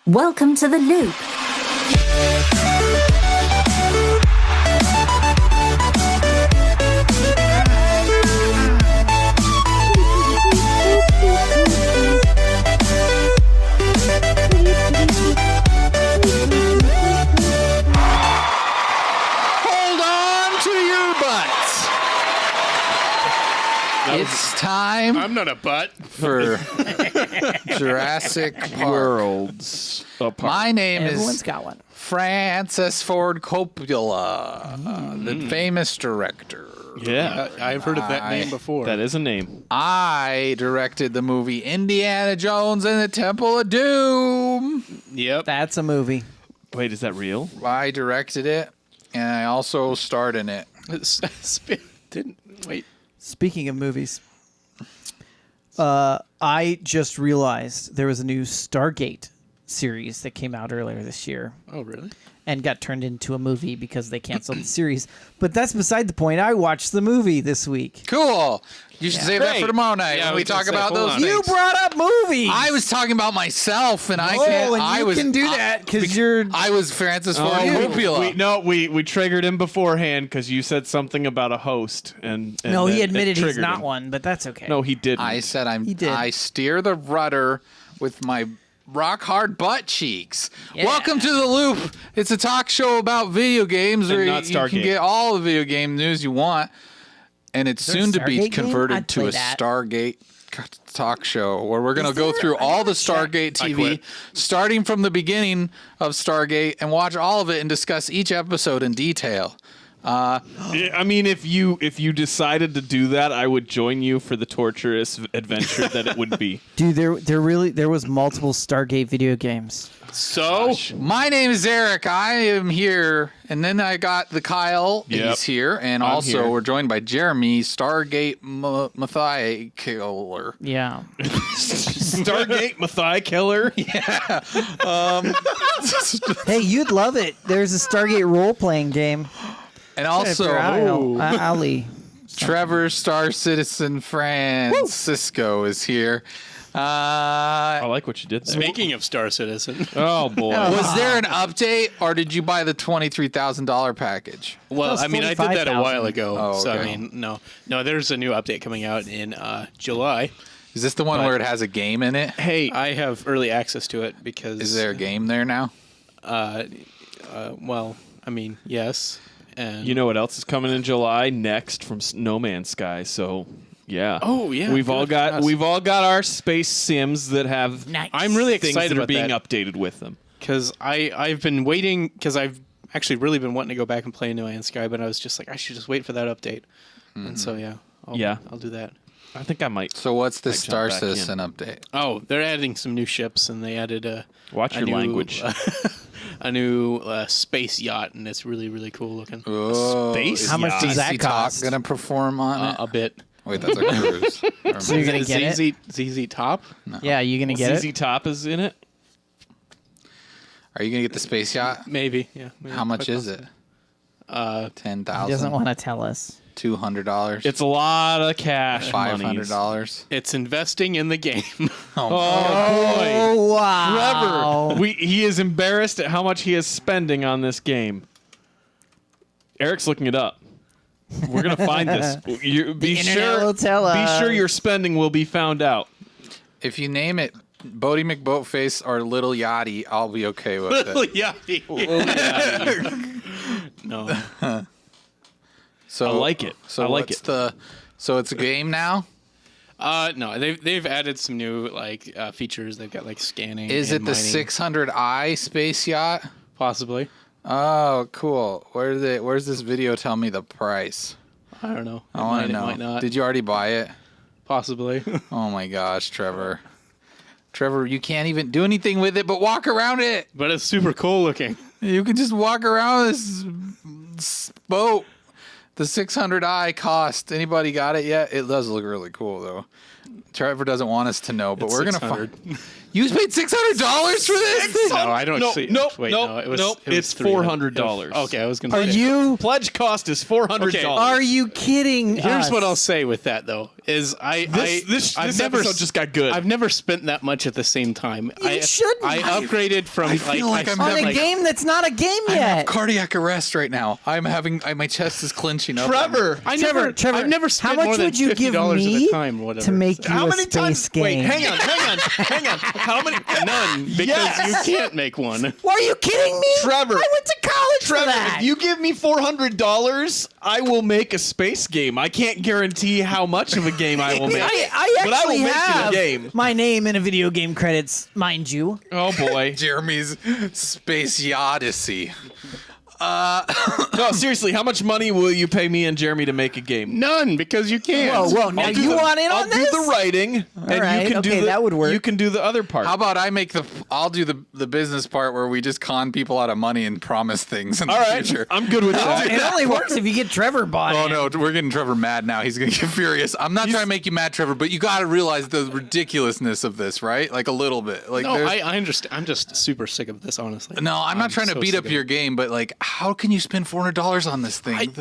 Welcome to the loop. It's time. I'm not a butt. For Jurassic Worlds. My name Everyone's is got one. Francis Ford Coppola, the famous director. Yeah. I've heard of that name before. That is a name. I directed the movie Indiana Jones and the Temple of Doom. Yep. That's a movie. Wait, is that real? I directed it, and I also starred in it. Wait. Speaking of movies, I just realized there was a new Stargate series that came out earlier this year. Oh, really? And got turned into a movie because they canceled the series. But that's beside the point. I watched the movie this week. Cool. You should save that for tomorrow night when we talk about those things. You brought up movies. I was talking about myself, and I can't. And you can do that because you're. I was Francis Ford Coppola. We triggered him beforehand because you said something about a host, and no, he it admitted he's triggered not him. one, but that's okay. No, he didn't. I said He did. I steer the rudder with my rock hard butt cheeks. Yeah. Welcome to the Loop. It's a talk show about video games where not you can Stargate. get all the video game news you want, and it's there a soon to be Stargate game? converted I'd to play a that. Stargate talk show where we're going to Is go there? through I all the gotta check. Stargate I TV, quit. starting from the beginning of Stargate, and watch all of it and discuss each episode in detail. I mean, if you decided to do that, I would join you for the torturous adventure that it would be. Dude, there was multiple Stargate video games. So, My name is Eric. I am here, and then I got the Kyle. Yep. He's here, and I'm also here. we're joined by Jeremy, Stargate Mathai Killer. Yeah. Stargate Mathai Killer. Hey, you'd love it. There's a Stargate role-playing game. And Check your also, Ali. Trevor, Star Citizen Francisco is here. I like what you did there. speaking of Star Citizen, Oh boy. Was there an update, or did you buy the $23,000 package? well, That was I mean, I did that a while 45,000. ago. Oh, So, I okay. mean, no, there's a new update coming out in July. Is this the one where it has a game in it? Hey, I have early access to it because. Is there a game there now? Well, I mean, yes. And You know what else is coming in July next from No Man's Sky? So yeah. Oh, yeah, We've all good. got Yes. we've all got our space sims that have Nice. I'm really things excited that are about being that updated with them. because I've been waiting because I've actually really been wanting to go back and play No Man's Sky, but I was just like, I should just wait for that update. And so I'll do that. I think I might So what's the I jumped Star back Citizen update? Oh, they're adding some new ships, and they added watch a your new, language. a new space yacht, and it's really, really cool looking. Oh, Space is How much does that ZZ Top cost? gonna perform on it? A bit. Wait, that's a cruise. So you're gonna get it? ZZ Top? Yeah, you gonna get ZZ it? Top is in it. Are you gonna get the space yacht? Maybe. Yeah. Maybe. How much Quite is it? possibly. He doesn't $10,000. want to tell us. $200. It's a lot of cash. monies. $500. It's investing in the game. Oh boy. Oh wow! Trevor, he is embarrassed at how much he is spending on this game. Eric's looking it up. We're gonna find this. Be internet will tell us. Be sure your spending will be found out. If you name it Bodie McBoatface or Little Yachty, I'll be okay with it. yeah. No. So I like it. So I like what's it. So it's a game now. No. They've added some new features. They've got like scanning. Is and it the mining. 600i space yacht? Possibly. Oh, cool. Where's this video? Tell me the price. I don't know. I want to know. It might not. Did you already buy it? Possibly. Oh my gosh, Trevor. Trevor, you can't even do anything with it but walk around it. But it's super cool looking. You can just walk around this boat. The 600i cost. Anybody got it yet? It does look really cool though. Trevor doesn't want us to know, but It's we're gonna 600. find. You paid $600 for this? No, I don't see. Nope. Wait, nope. no, it was. Nope. It was It's $300. $400. Okay, I was gonna. Are say. you? Pledge cost is $400. Okay. Are you kidding? Here's us? what I'll say with that though: is This I've never episode just got good. I've never spent that much at the same time. You shouldn't. I upgraded from I feel like I'm on having a game that's not a game I have yet. cardiac arrest right now. I'm having my chest is clenching up. Trevor. Trevor, I've never spent how much more than would you give $50 me at a time. Or whatever. to make you How a many space times? game? Wait, hang on. How many? None, because Yes! you can't make one. Are you kidding me? Trevor. I went to college for Trevor, that. if you give me $400, I will make a space game. I can't guarantee how much of a game I will make. I but I actually will make have it a game. my name in a video game credits, mind you. Oh boy. Jeremy's Space Odyssey. No, seriously, how much money will you pay me and Jeremy to make a game? None, because you can't. Whoa, now I'll do you the- want in I'll on this? do the writing, and right, you can do okay, the, that would work. You can do the other part. How about I'll do the business part where we just con people out of money and promise things in All the right, future. I'm good with that. It only works if you get Trevor bought Oh in. no, we're getting Trevor mad now. He's gonna get furious. I'm not trying to make you mad, Trevor, but you got to realize the ridiculousness of this, right? Like a little bit. Like No, there's- I understand. I'm just super sick of this, honestly. No, I'm not trying to so beat sick up of your it. game, but like, how can you spend $400 on this thing?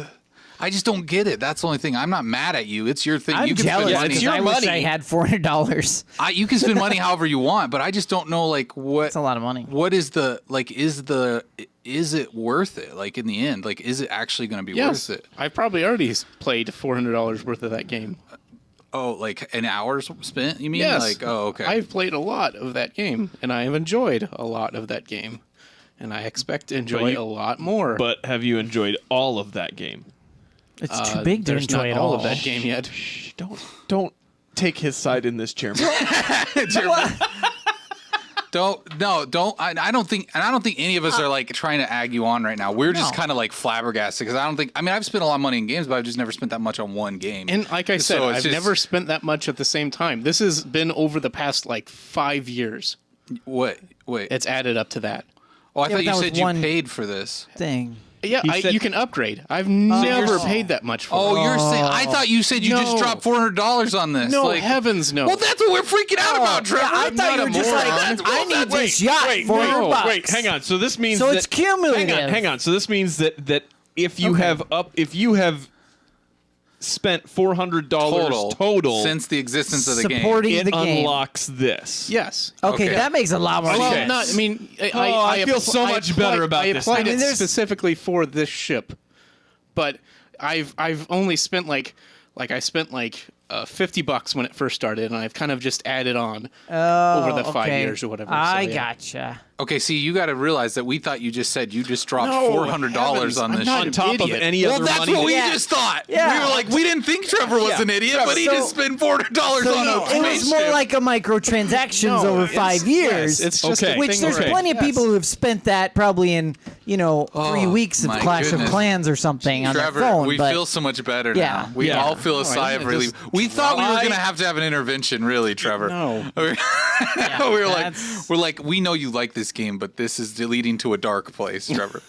I just don't get it. That's the only thing. I'm not mad at you. It's your thing. I'm you can jealous spend money. because your I wish money. I had $400. You can spend money however you want, but I just don't know like what. That's a lot of money. What is the like? Is it worth it? Like in the end, like is it actually going to be Yes, worth it? I've probably already played $400 worth of that game. Oh, like an hour's spent? You mean? Yes. Like okay. I've played a lot of that game, and I have enjoyed a lot of that game, and I expect to enjoy a lot more. But have you enjoyed all of that game? It's too big to there's enjoy not it all all. of that game yet. Don't take his side in this, Jeremy. Don't. I don't think any of us are like trying to ag you on right now. We're just No. kind of like flabbergasted because I don't think. I mean, I've spent a lot of money in games, but I've just never spent that much on one game. And like I said, So it's I've just- never spent that much at the same time. This has been over the past like 5 years. What? Wait. It's added up to that. Oh, I Yeah, thought but you that said was you one- paid for this. Thing. Yeah, said- you can upgrade. I've never paid that much for Oh, it. you're saying? I thought you said you just No. dropped $400 on this. No, like, heavens no. Well, that's what we're freaking out about, Trevor. Yeah, I I'm thought not you a were just moron. like, I need this yacht. Wait, $400. wait, hang on. So this means So that, it's cumulative. Hang on. So this means that if you have spent $400 total since the existence of the game. Supporting it the game. unlocks this. Yes. Okay, Okay. that makes a lot more Well, sense. not. I mean, I feel so much better about I this applied now. it I mean, there's- specifically for this ship, but I've only spent like I spent like $50 when it first started, and I've kind of just added on over the 5 okay. years or whatever. I so, yeah. gotcha. Okay, see, you got to realize that we thought you just said you just dropped No, $400 on heavens, this I'm not ship. an Top of idiot. any Well, other that's money. what we Yeah. just thought. Yeah. We were like, we didn't think Trevor was an idiot, but he So- just spent $400 on a It was more spaceship. like a microtransactions No, over it's- 5 years. yes, it's just Okay. a which thing there's where- plenty of people who have spent that probably in 3 weeks of my Clash goodness. of Clans or something on Trevor, their phone. we but feel so much better Yeah. now. We Yeah. all feel a sigh of I relief. just We thought we were I- going to have an intervention, really, Trevor. No. we were like, that's- we know you like this game, but this is leading to a dark place, Trevor.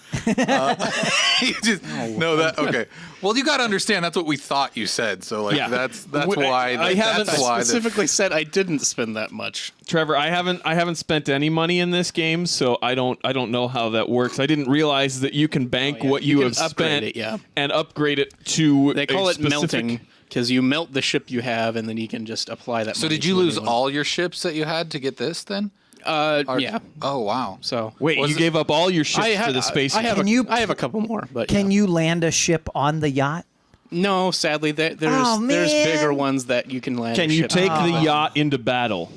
Okay. Well, you got to understand that's what we thought you said. So like Yeah. that's We- why. I haven't That's why. specifically said I didn't spend that much. Trevor, I haven't spent any money in this game, so I don't know how that works. I didn't realize that you can bank yeah. what You you can have upgrade spent it, yeah. and upgrade it to They call a it specific- melting because you melt the ship you have, and then you can just apply that. So money did you to a lose new one. all your ships that you had to get this then? Yeah. Oh wow. So Wait, Was you it- gave up all your ships for the space? I have Can a, you- I have a couple more, but can yeah. you land a ship on the yacht? No, sadly, there's Oh, there's man. bigger ones that you can land. Can a you ship take on. the yacht into battle?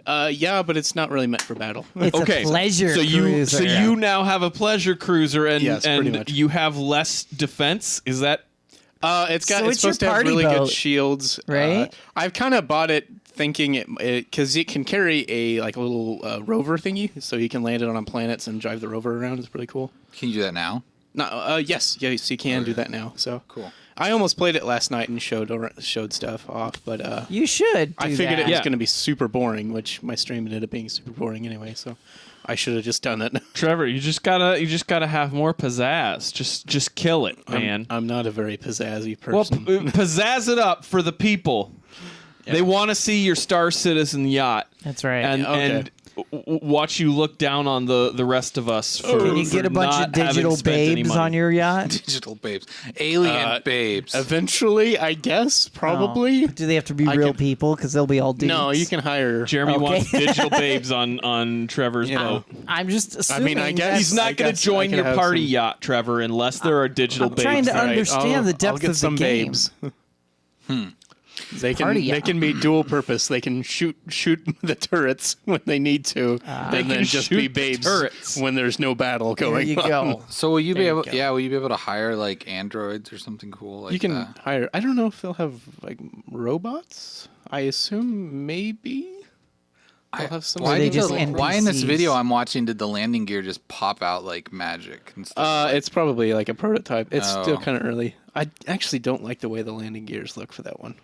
Yeah, but it's not really meant for battle. It's Okay, a pleasure so cruiser. so you now have a pleasure cruiser, and Yes, pretty much. you have less defense. Is that It's got So it's it's your supposed to have party really boat, good shields, right? I've kind of bought it thinking it because it can carry a little rover thingy, so you can land it on planets and drive the rover around. It's pretty cool. Can you do that now? No, yes, you can do that now. So Cool. I almost played it last night and showed stuff off, but You should. I do figured that. it was Yeah. going to be super boring, which my stream ended up being super boring anyway. So I should have just done it. Trevor? You just gotta have more pizzazz. Just kill it, man. I'm not a very pizzazzy Well, person. pizzazz it up for the people. They want to see your Star Citizen yacht. That's right. And Okay. and watch you look down on the rest of us. For, Can you for get a bunch not of digital having spent any babes money. on your yacht? Digital babes, alien babes. Eventually, I guess, probably. Oh. Do they have to be I real can- people? Because they'll be all dudes. No, you can hire. Jeremy Okay. wants digital babes on Trevor's Yeah. boat. I'm just assuming. I guess- that's- He's not I going guess to join I can your have party some- yacht, Trevor, unless there are digital I'm babes. trying to there. understand the I'll depth get of the some game. babes. They Party can yacht. be dual purpose. They can shoot the turrets when they need to, They and can then just shoot be the babes turrets. when there's no battle There going you on. go. So will you be There you able? go. Yeah, will you be able to hire like androids or something cool like You can that? hire. I don't know if they'll have like robots. I assume maybe. They'll have some. Why, they did just the- why in this NPCs? video I'm watching did the landing gear just pop out like magic and stuff? It's probably like a prototype. It's still Oh. kind of early. I actually don't like the way the landing gears look for that one.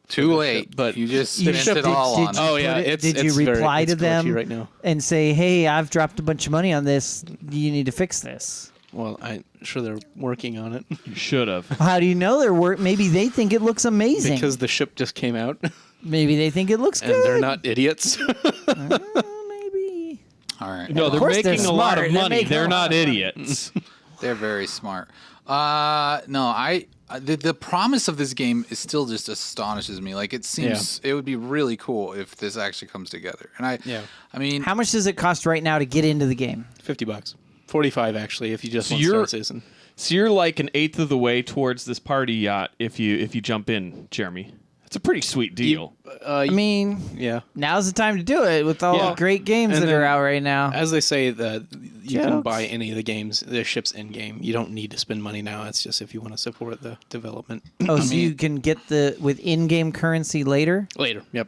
Too late, but you just You spent it did- all did on you it. Oh put yeah, it- it's did you very- reply it's to them glitchy right now? and say, "Hey, I've dropped a bunch of money on this. You need to fix this"? Well, I'm sure they're working on it You should have. How do you know they're work? Maybe they think it looks amazing. because the ship just came out Maybe they think it looks and good. they're not idiots. Maybe. All right, No, they're course they're making a lot smart. of They're money. making They're a lot not of money. idiots. they're very smart. No, the promise of this game is still just astonishes me. Like it seems it would be really cool if this actually comes together. And I mean, How much does it cost right now to get into the game? $50, 45 actually, if you just So want you're- Star Citizen. So you're like an eighth of the way towards this party yacht if you jump in, Jeremy. It's a pretty sweet deal. I mean, Yeah. now's the time to do it with all Yeah. the great games And that are then- out right now. As they say, that you can Jokes. buy any of the games, the ships in game. You don't need to spend money now. It's just if you want to support the development Oh, so you can get with in-game currency later, later. Yep.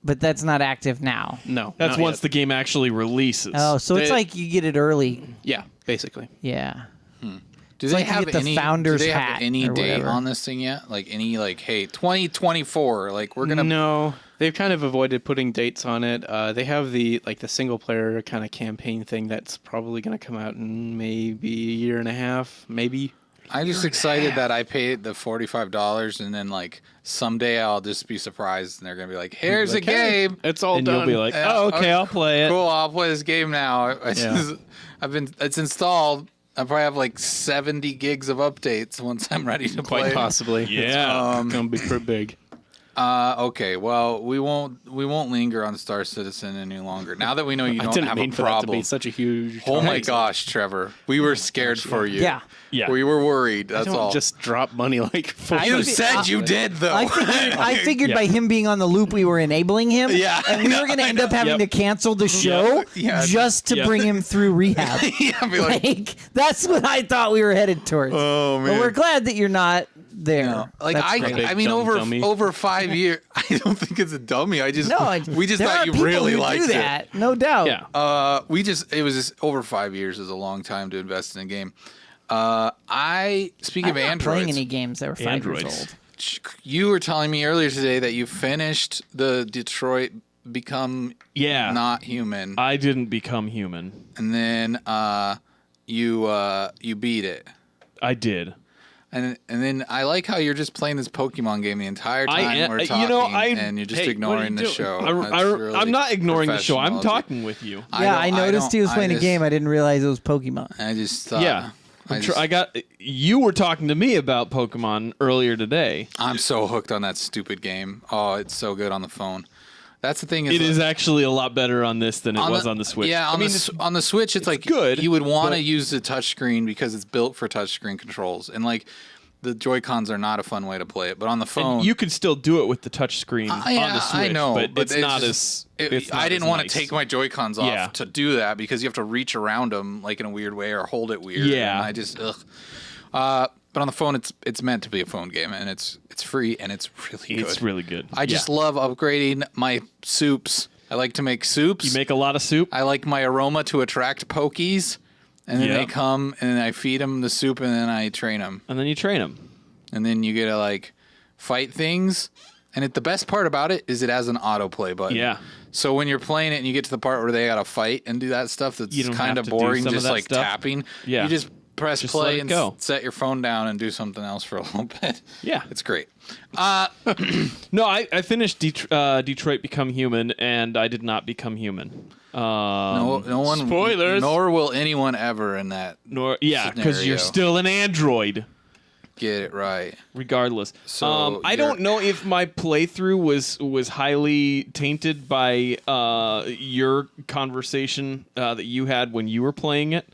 but that's not active now. No, That's not once yet. the game actually releases. Oh, so it's They- like you get it early. Yeah, basically. Yeah. do it's they like you have get the any? founder's do they have hat any or date whatever. on this thing yet? Like any hey 2024? Like we're gonna No, they've kind of avoided putting dates on it. They have the single player kind of campaign thing that's probably going to come out in maybe a year and a half, maybe. I'm just excited that I paid the $45 and then like someday I'll just be surprised and they're gonna be like, "Here's Like, a hey, game." it's all and done. you'll be like, Yeah, oh, okay, okay, I'll play it. Cool, I'll play this game now. It's installed. I probably have like 70 gigs of updates once I'm ready to play. Quite possibly. Yeah. It's gonna be pretty big. Okay, well we won't linger on Star Citizen any longer. Now that we know you I don't didn't have mean a for that to problem. be such a huge. Oh my topic. gosh, Trevor, we were scared for you. Yeah. Yeah. we were worried. That's Don't all. just drop money like. You said you did though. I figured Yeah. by him being on the loop, we were enabling him. Yeah, And we were going to end up having Yep. to cancel the show Yeah. just to Yep. bring him through rehab. Yeah, be like, Like, that's what I thought we were headed towards. oh But we're glad that you're not there. No. Like That's great. I mean, Dumb over dummy. over 5 years. I don't think it's a dummy. We just there thought are you people really who liked do that, it. no doubt. Yeah. It was just over 5 years is a long time to invest in a game. Speaking I'm of not Androids, playing any games that were 5 years Androids. old. you were telling me earlier today that you finished the Detroit Become Yeah. Not Human, I didn't become human. and then you beat it. I did. And then I like how you're just playing this Pokemon game the entire time we're talking, and you're just hey, ignoring what are the you show. doing? That's I'm really not ignoring the show. I'm professional of you. talking with you. Yeah, I noticed he was playing a just- game. I didn't realize it was Pokemon. I just thought. Yeah. I got you were talking to me about Pokemon earlier today. I'm so hooked on that stupid game. Oh, it's so good on the phone. That's the thing. It is actually a lot better on this than it was on the Switch. Yeah, on the Switch, it's like good, you would want to but- use the touchscreen because it's built for touchscreen controls, and like the Joy-Cons are not a fun way to play it. But on the phone, And you could still do it with the touch screen on the Switch. I know, but it's not just- as. It's not I didn't as want nice. to take my Joy-Cons off Yeah. to do that because you have to reach around them like in a weird way or hold it weird. Yeah. and I just ugh. But on the phone, it's meant to be a phone game, and it's free and it's really good. It's really good. I just love upgrading my soups. I like to make soups. You make a lot of soup. I like my aroma to attract pokies, and then they Yep. come and I feed them the soup, and then I train them, And then you train them. and then you get to like fight things. And the best part about it is it has an autoplay button. Yeah. So when you're playing it and you get to the part where they gotta fight and do that stuff You that's don't kind have of to do boring, some of just that like stuff. tapping. Yeah. You just press Just let play it and go. set your phone down and do something else for a little bit. Yeah. It's great. No, I finished Detroit Become Human, and I did not become human. No one. Spoilers. Nor will anyone ever in that. Because you're still an android. Get it right. Regardless. So I don't know if my playthrough was highly tainted by your conversation that you had when you were playing it.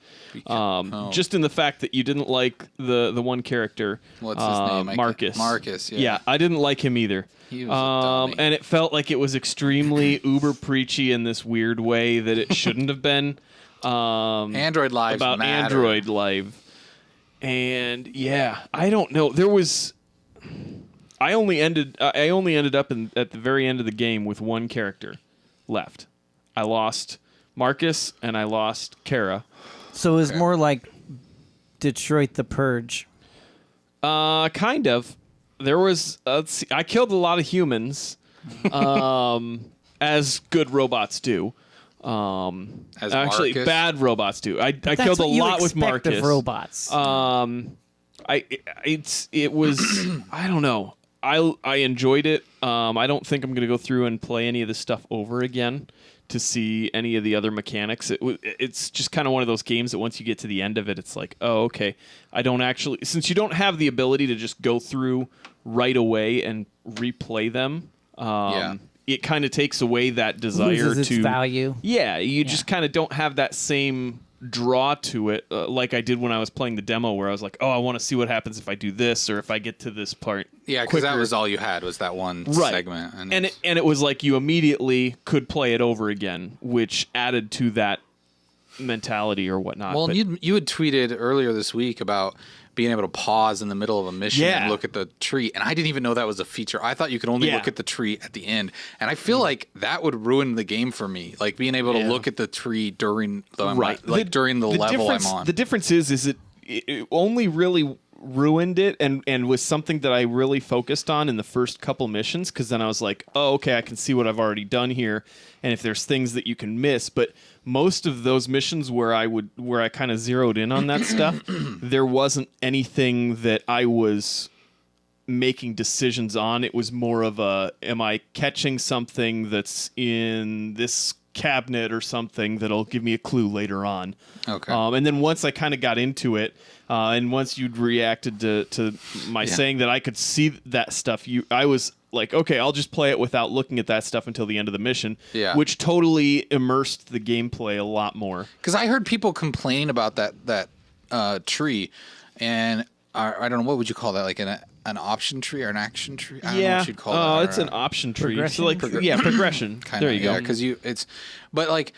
Just in the fact that you didn't like the one character. What's his name? Marcus. Marcus, yeah. Yeah, I didn't like him either. He was a dummy. And it felt like it was extremely uber preachy in this weird way that it shouldn't have been. Android lives about matter. Android life. And yeah, I don't know. I only ended up at the very end of the game with one character left. I lost Marcus and I lost Kara. So it was more like Detroit the Purge. Kind of. There was I killed a lot of humans, as good robots do. As Actually, Marcus? bad robots do. I That's killed a what you lot with expect Marcus. of robots. It was I don't know. I enjoyed it. I don't think I'm gonna go through and play any of this stuff over again to see any of the other mechanics. It's just kind of one of those games that once you get to the end of it, it's like, oh, okay. I don't actually, since you don't have the ability to just go through right away and replay them. It kind of takes away that desire Loses its to value. Yeah, you just kind of don't have that same draw to it like I did when I was playing the demo, where I was like, oh, I want to see what happens if I do this or if I get to this part. Yeah, because that was all you had was that one segment, and it was like you immediately could play it over again, which added to that mentality or whatnot. Well, you had tweeted earlier this week about being able to pause in the middle of a mission and look at the tree, and I didn't even know that was a feature. I thought you could only look at the tree at the end, and I feel like that would ruin the game for me. Like being able to look at the tree during during the level I'm on. The difference is it only really ruined it and was something that I really focused on in the first couple missions, because then I was like, oh, okay, I can see what I've already done here, and if there's things that you can miss. But most of those missions where I kind of zeroed in on that stuff, there wasn't anything that I was making decisions on. It was more of a, am I catching something that's in this cabinet or something that'll give me a clue later on. Okay. And then once I kind of got into it, and once you'd reacted to my saying that I could see that stuff, I was like, okay, I'll just play it without looking at that stuff until the end of the mission, which totally immersed the gameplay a lot more. Because I heard people complain about that tree, and I don't know, what would you call that, like an option tree or an action tree? I don't know what you'd call that. It's an option tree. Progression? So like, progression. Kinda, there you go. Because but like,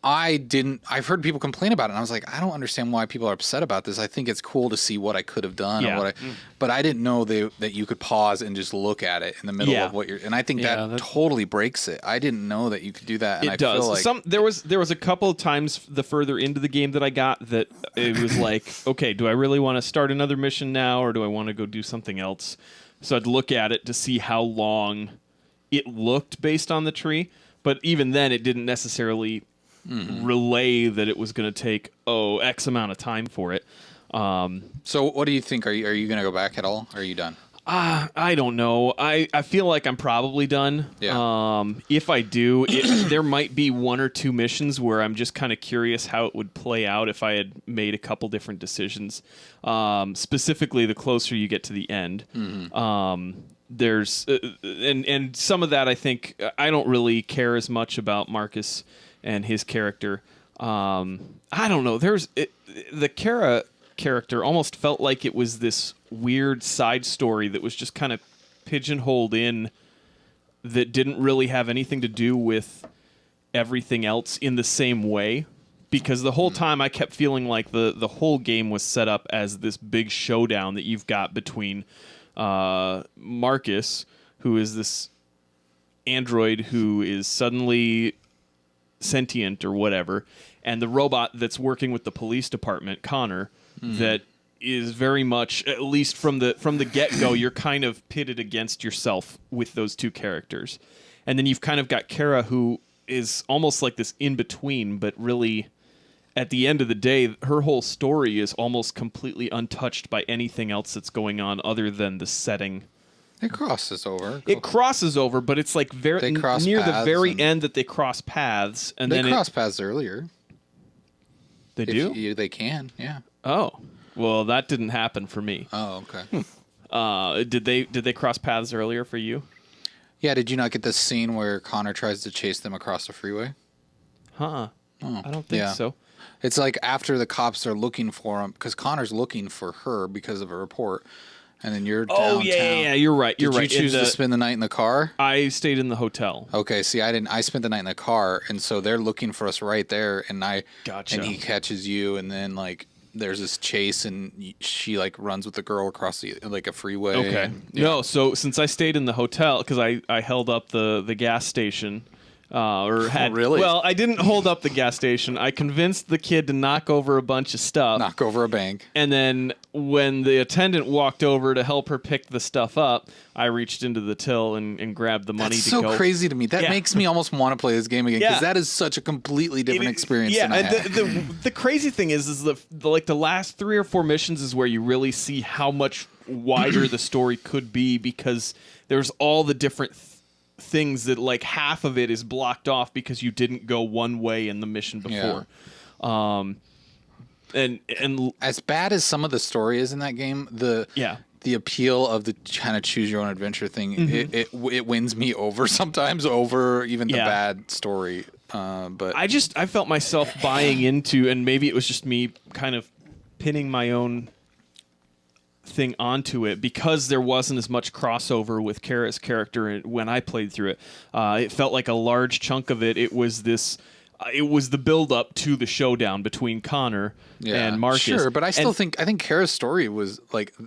I've heard people complain about it, and I was like, I don't understand why people are upset about this. I think it's cool to see what I could have done, or but I didn't know that you could pause and just look at it in the middle of what you're, and I think that totally breaks it. I didn't know that you could do that, and it does. Feel like there was a couple of times the further into the game that I got that it was like, okay, do I really want to start another mission now, or do I want to go do something else? So I'd look at it to see how long it looked based on the tree, but even then it didn't necessarily relay that it was going to take X amount of time for it. So what do you think? Are you going to go back at all? Or are you done? I don't know. I feel like I'm probably done. Yeah. If I do, there might be one or two missions where I'm just kind of curious how it would play out if I had made a couple different decisions. Specifically, the closer you get to the end. There's and some of that, I think I don't really care as much about Marcus and his character. I don't know. The Kara character almost felt like it was this weird side story that was just kind of pigeonholed in, that didn't really have anything to do with everything else in the same way. Because the whole time I kept feeling like the whole game was set up as this big showdown that you've got between Marcus, who is this android who is suddenly sentient or whatever, and the robot that's working with the police department, Connor, that is very much, at least from the get-go, you're kind of pitted against yourself with those two characters. And then you've kind of got Kara, who is almost like this in-between, but really, at the end of the day, her whole story is almost completely untouched by anything else that's going on other than the setting It crosses over. It crosses over, but it's like They cross near the paths very and- end that they cross paths, and They then cross paths earlier. they If do. they can, yeah. Oh, well, that didn't happen for me. Oh, okay. Did they cross paths earlier for you? Yeah, did you not get this scene where Connor tries to chase them across the freeway? Huh? Oh, I don't think yeah. so. It's like after the cops are looking for him, because Connor's looking for her because of a report, and then you're downtown. Oh yeah, you're right. You're Did right. you choose to spend the night in the car? I stayed in the hotel. Okay, see, I didn't. I spent the night in the car, and so they're looking for us right there, and Gotcha. and he catches you, and then like there's this chase, and she like runs with the girl across a freeway. Okay. and- yeah. No, so since I stayed in the hotel, because I held up the gas station, or had Really? Well, I didn't hold up the gas station. I convinced the kid to knock over a bunch of stuff. Knock over a bank. And then when the attendant walked over to help her pick the stuff up, I reached into the till and grabbed the money That's to so go. crazy to me. That Yeah. makes me almost want to play this game again because Yeah. that is such a completely different experience. Yeah, than I and had. the crazy thing is the last 3 or 4 missions is where you really see how much wider the story could be, because there's all the different things that like half of it is blocked off because you didn't go one way in the mission before. And As bad as some of the story is in that game, the appeal of the kind of choose your own adventure thing, it wins me over sometimes over even the Yeah. bad story. But I felt myself buying into, and maybe it was just me kind of pinning my own thing onto it because there wasn't as much crossover with Kara's character when I played through it. It felt like a large chunk of it. It was the build up to the showdown between Connor and Marcus. Sure, but I think Kara's story was like, I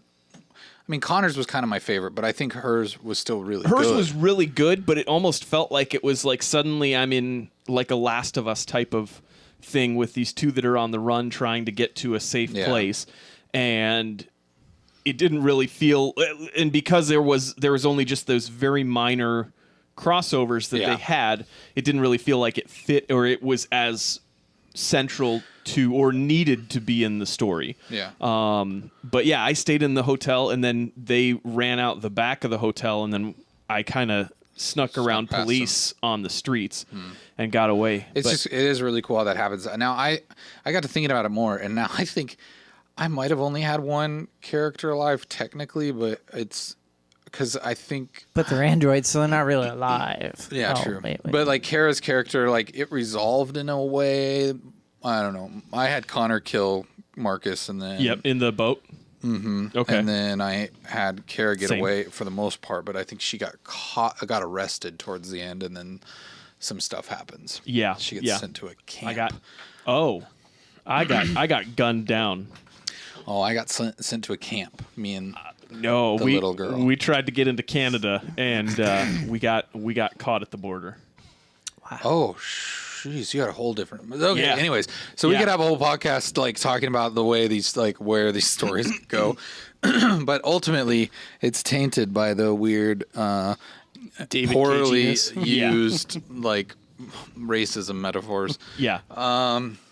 mean, Connor's was kind of my favorite, but I think hers was still really good. Hers was really good, but it almost felt like it was like suddenly I'm in like a Last of Us type of thing with these two that are on the run trying to get to a safe place, and it didn't really feel. And because there was only just those very minor crossovers that they had, it didn't really feel like it fit or it was as central to or needed to be in the story. Yeah. But yeah, I stayed in the hotel, and then they ran out the back of the hotel, and then I kind of snuck around past police on the streets and got away. It is really cool how that happens. Now I got to thinking about it more, and now I think I might have only had one character alive technically, but it's because I think. But they're androids, so they're not really alive. Yeah, Oh, true. wait. But like Kara's character, like it resolved in a way. I don't know. I had Connor kill Marcus, and then in the boat. Mm-hmm. Okay. And then I had Kara get Same. away for the most part, but I think she got arrested towards the end, and then some stuff happens. Yeah. She gets sent to a camp. I got gunned down. Oh, I got sent to a camp. Me and No, the little girl. We tried to get into Canada, and we got caught at the border. Oh, jeez, you got a whole different. Okay, Yeah. anyways, so we could have a whole podcast like talking about the way these where these stories go, but ultimately it's tainted by the weird, David poorly Caginess. Yeah. used like racism metaphors. Yeah.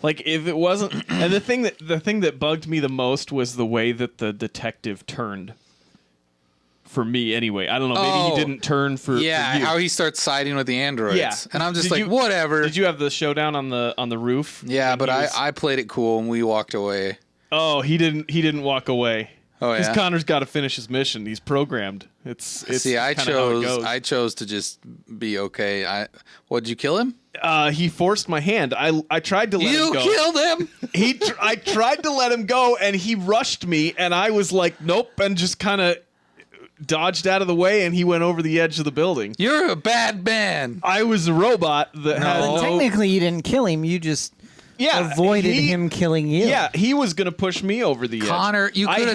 Like if it wasn't, and the thing that bugged me the most was the way that the detective turned. For me, anyway. I don't know. Maybe he didn't turn for you. how he starts siding with the androids. Yeah. And I'm just Did you- whatever. Did you have the showdown on the roof? Yeah, When but he was- I played it cool and we walked away. Oh, he didn't walk away. Oh, Because yeah? Connor's got to finish his mission. He's programmed. It's See, I kinda how it chose goes. I chose to just be okay. Did you kill him? He forced my hand. I tried to let him go. You killed him. I tried to let him go, and he rushed me, and I was like, nope, and just kind of dodged out of the way, and he went over the edge of the building. You're a bad man. I was a robot that had But no... technically, you didn't kill him. You just avoided him killing you. Yeah, he was gonna push me over the edge. Connor, you I could've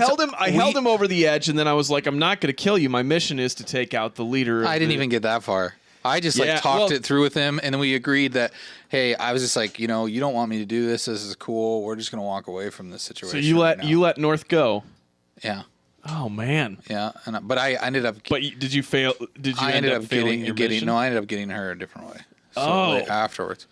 held him over the edge, and then I was like, I'm not gonna kill you. My mission is to take out the leader. I didn't even get that far. I just talked it through with him, and then we agreed that, hey, I was just like, you don't want me to do this. This is cool. We're just gonna walk away from this situation. So you let North go. Yeah. Oh man. Yeah. But I ended up. But did you fail? Did you I end ended up up failing your mission? No, I ended up getting her a different way. So Oh. afterwards.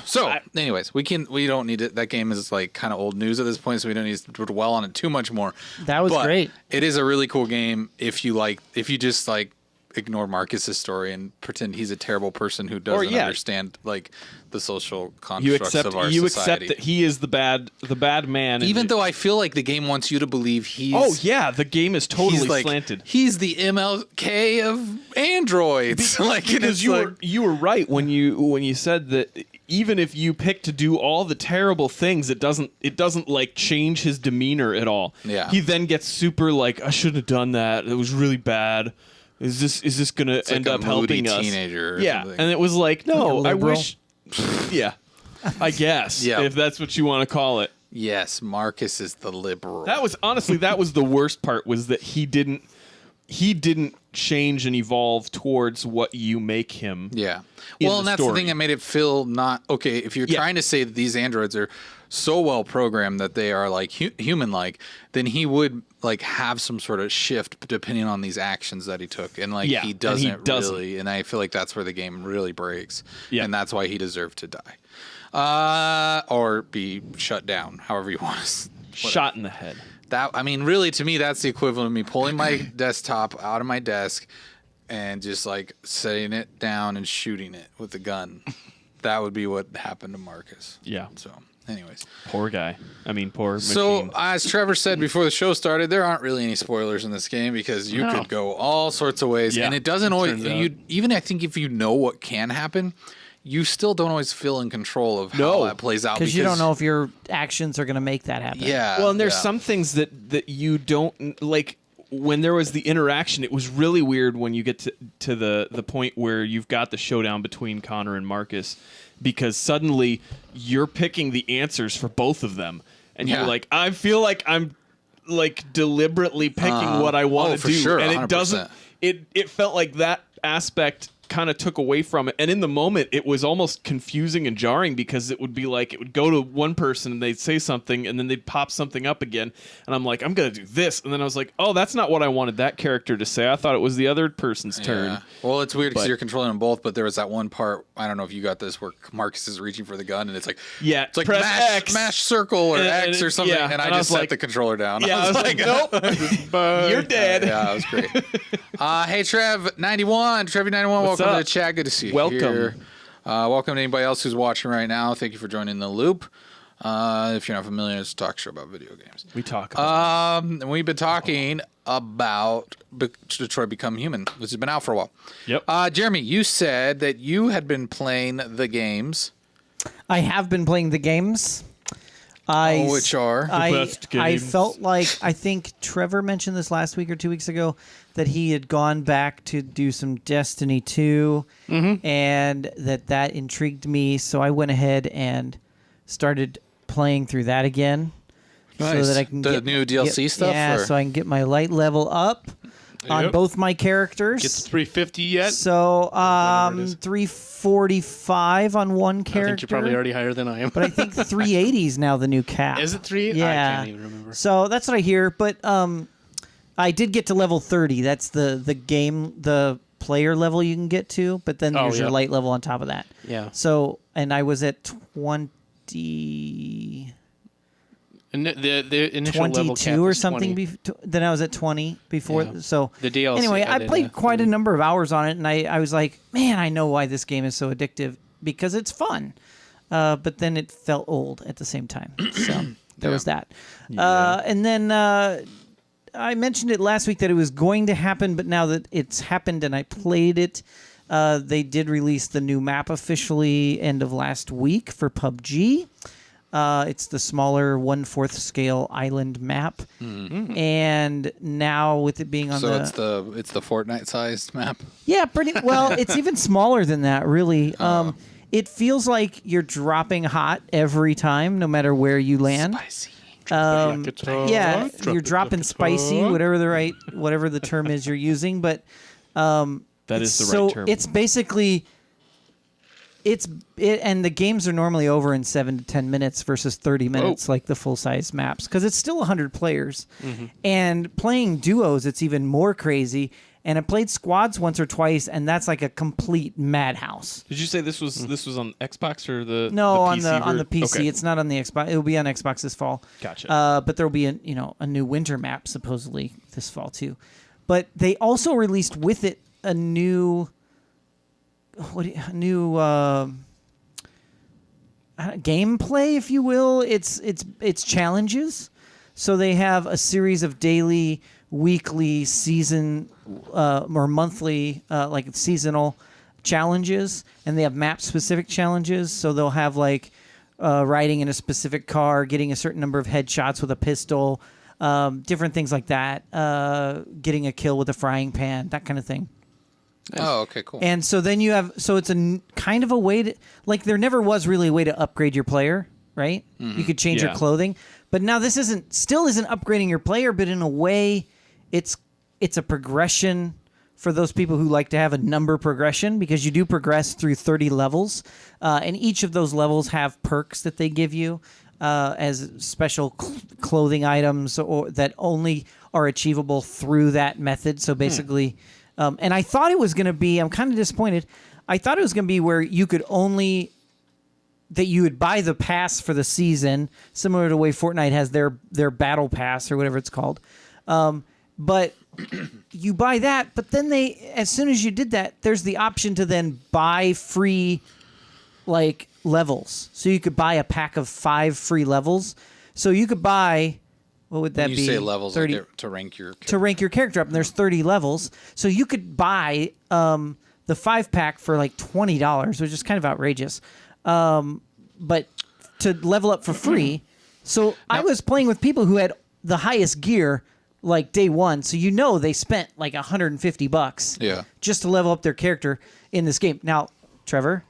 So, anyways, we don't need it. That game is like kind of old news at this point, so we don't need to dwell on it too much more. That was great. It is a really cool game if you just like ignore Marcus's story and pretend he's a terrible person who doesn't understand like the social constructs of our society. You accept that he is the bad man. Even though I feel like the game wants you to believe he's... Oh, yeah, the game is totally slanted. He's the MLK of androids. Because you were right when you said that even if you pick to do all the terrible things, it doesn't like change his demeanor at all. Yeah. He then gets super like, I shouldn't have done that. It was really bad. Is this gonna end up helping us? Teenager or yeah, something. and it was like, no, I wish. Yeah, I guess if that's what you want to call it. Yes, Marcus is the liberal. That was the worst part, was that he didn't change and evolve towards what you make him. Yeah. Well, and that's the thing that made it feel not okay. If you're trying to say that these androids are so well programmed that they are like human-like, then he would like have some sort of shift depending on these actions that he took, and like he doesn't really. And I feel like that's where the game really breaks, and that's why he deserved to die, or be shut down, however you want to. Shot in the head. That, I mean, really, to me, that's the equivalent of me pulling my desktop out of my desk and just like setting it down and shooting it with a gun. That would be what happened to Marcus. Yeah. So, anyways. Poor guy. I mean, poor machine. So, as Trevor said before the show started, there aren't really any spoilers in this game because you could go all sorts of ways. Yeah, and it doesn't always, even I think if you know what can happen, you still don't always feel in control of how that plays out. Because you don't know if your actions are going to make that happen. Yeah. Well, and there's some things that you don't, like, when there was the interaction, it was really weird when you get to the point where you've got the showdown between Connor and Marcus, because suddenly you're picking the answers for both of them. And you're like, I feel like I'm, like, deliberately picking what I want to do. Sure, and 100%. it doesn't, it felt like that aspect kind of took away from it, and in the moment it was almost confusing and jarring, because it would be like it would go to one person and they'd say something and then they'd pop something up again, and I'm like, I'm gonna do this, and then I was like, oh, that's not what I wanted that character to say. I thought it was the other person's turn. Well, it's weird because you're controlling them both, but there was that one part, I don't know if you got this, where Marcus is reaching for the gun and it's like, it's like press mash, X. mash circle or X or something, and I just set the controller down. Yeah, I was like, nope, you're dead. Yeah, that was great. Hey, Trev91, welcome to the chat. Good to see you. Welcome. Here. Welcome to anybody else who's watching right now. Thank you for joining the loop. If you're not familiar, it's a talk show about video games. We talk about we've been talking about Detroit Become Human, which has been out for a while. Yep. Jeremy, you said that you had been playing the games. I have been playing the games. Which are the best games. I felt like, I think Trevor mentioned this last week or 2 weeks ago, that he had gone back to do some Destiny 2, and that intrigued me. So I went ahead and started playing through that again. Nice. So that I can get new DLC stuff? Yeah, so I can get my light level up on both my characters. Get to 350 yet? So 345 on one character. I think you're probably already higher than I am. But I think 380 is now the new cap. Is it 380? Yeah. I can't even remember. So that's what I hear. But I did get to level 30. That's the player level you can get to. But then there's your light level on top of that. Yeah. So, and I was at 20... And the initial level cap 22 or is something. 20. Then I was at 20 before. Yeah. So The DLC anyway, I added played quite a number of hours on it, and I was like, man, I know why this game is so addictive, because it's fun. But then it felt old at the same time. So there was that. And then I mentioned it last week that it was going to happen, but now that it's happened and I played it, they did release the new map officially end of last week for PUBG. It's the smaller 1/4 scale island map, and now with it being on it's the Fortnite sized map. Yeah, pretty well. It's even smaller than that, really. It feels like you're dropping hot every time, no matter where you land. Spicy. Yeah, you're dropping spicy, whatever the term is you're using, but that is the right term. It's basically and the games are normally over in 7 to 10 minutes versus 30 minutes, like the full size maps, because it's still 100 players. And playing duos, it's even more crazy. And I played squads once or twice, and that's like a complete madhouse. Did you say this was on Xbox or the No, the PC on the PC. Okay. It's not on the Xbox. It will be on Xbox this fall. Gotcha. But there will be a new winter map supposedly this fall too. But they also released with it a new gameplay, if you will. It's challenges. So they have a series of daily, weekly, season, or monthly, like seasonal challenges, and they have map-specific challenges. So they'll have like riding in a specific car, getting a certain number of headshots with a pistol, different things like that, getting a kill with a frying pan, that kind of thing. Oh, okay, cool. And so then you have, so it's a kind of a way to, like, there never was really a way to upgrade your player, right? You could change your clothing, but now this still isn't upgrading your player, but in a way, it's a progression for those people who like to have a number progression, because you do progress through 30 levels, and each of those levels have perks that they give you as special clothing items, or that only are achievable through that method. So basically, and I thought it was going to be, I'm kind of disappointed. I thought it was going to be where you could only, that you would buy the pass for the season, similar to the way Fortnite has their battle pass or whatever it's called. But you buy that, but then as soon as you did that, there's the option to then buy free, like, levels. So you could buy a pack of 5 free levels. So you could buy, what would that be? You say levels 30, like to rank your character. to rank your character up, and there's 30 levels. So you could buy the 5-pack for like $20, which is kind of outrageous. But to level up for free. So I was playing with people who had the highest gear like day one, so they spent like $150 just to level up their character in this game. Now, Trevor,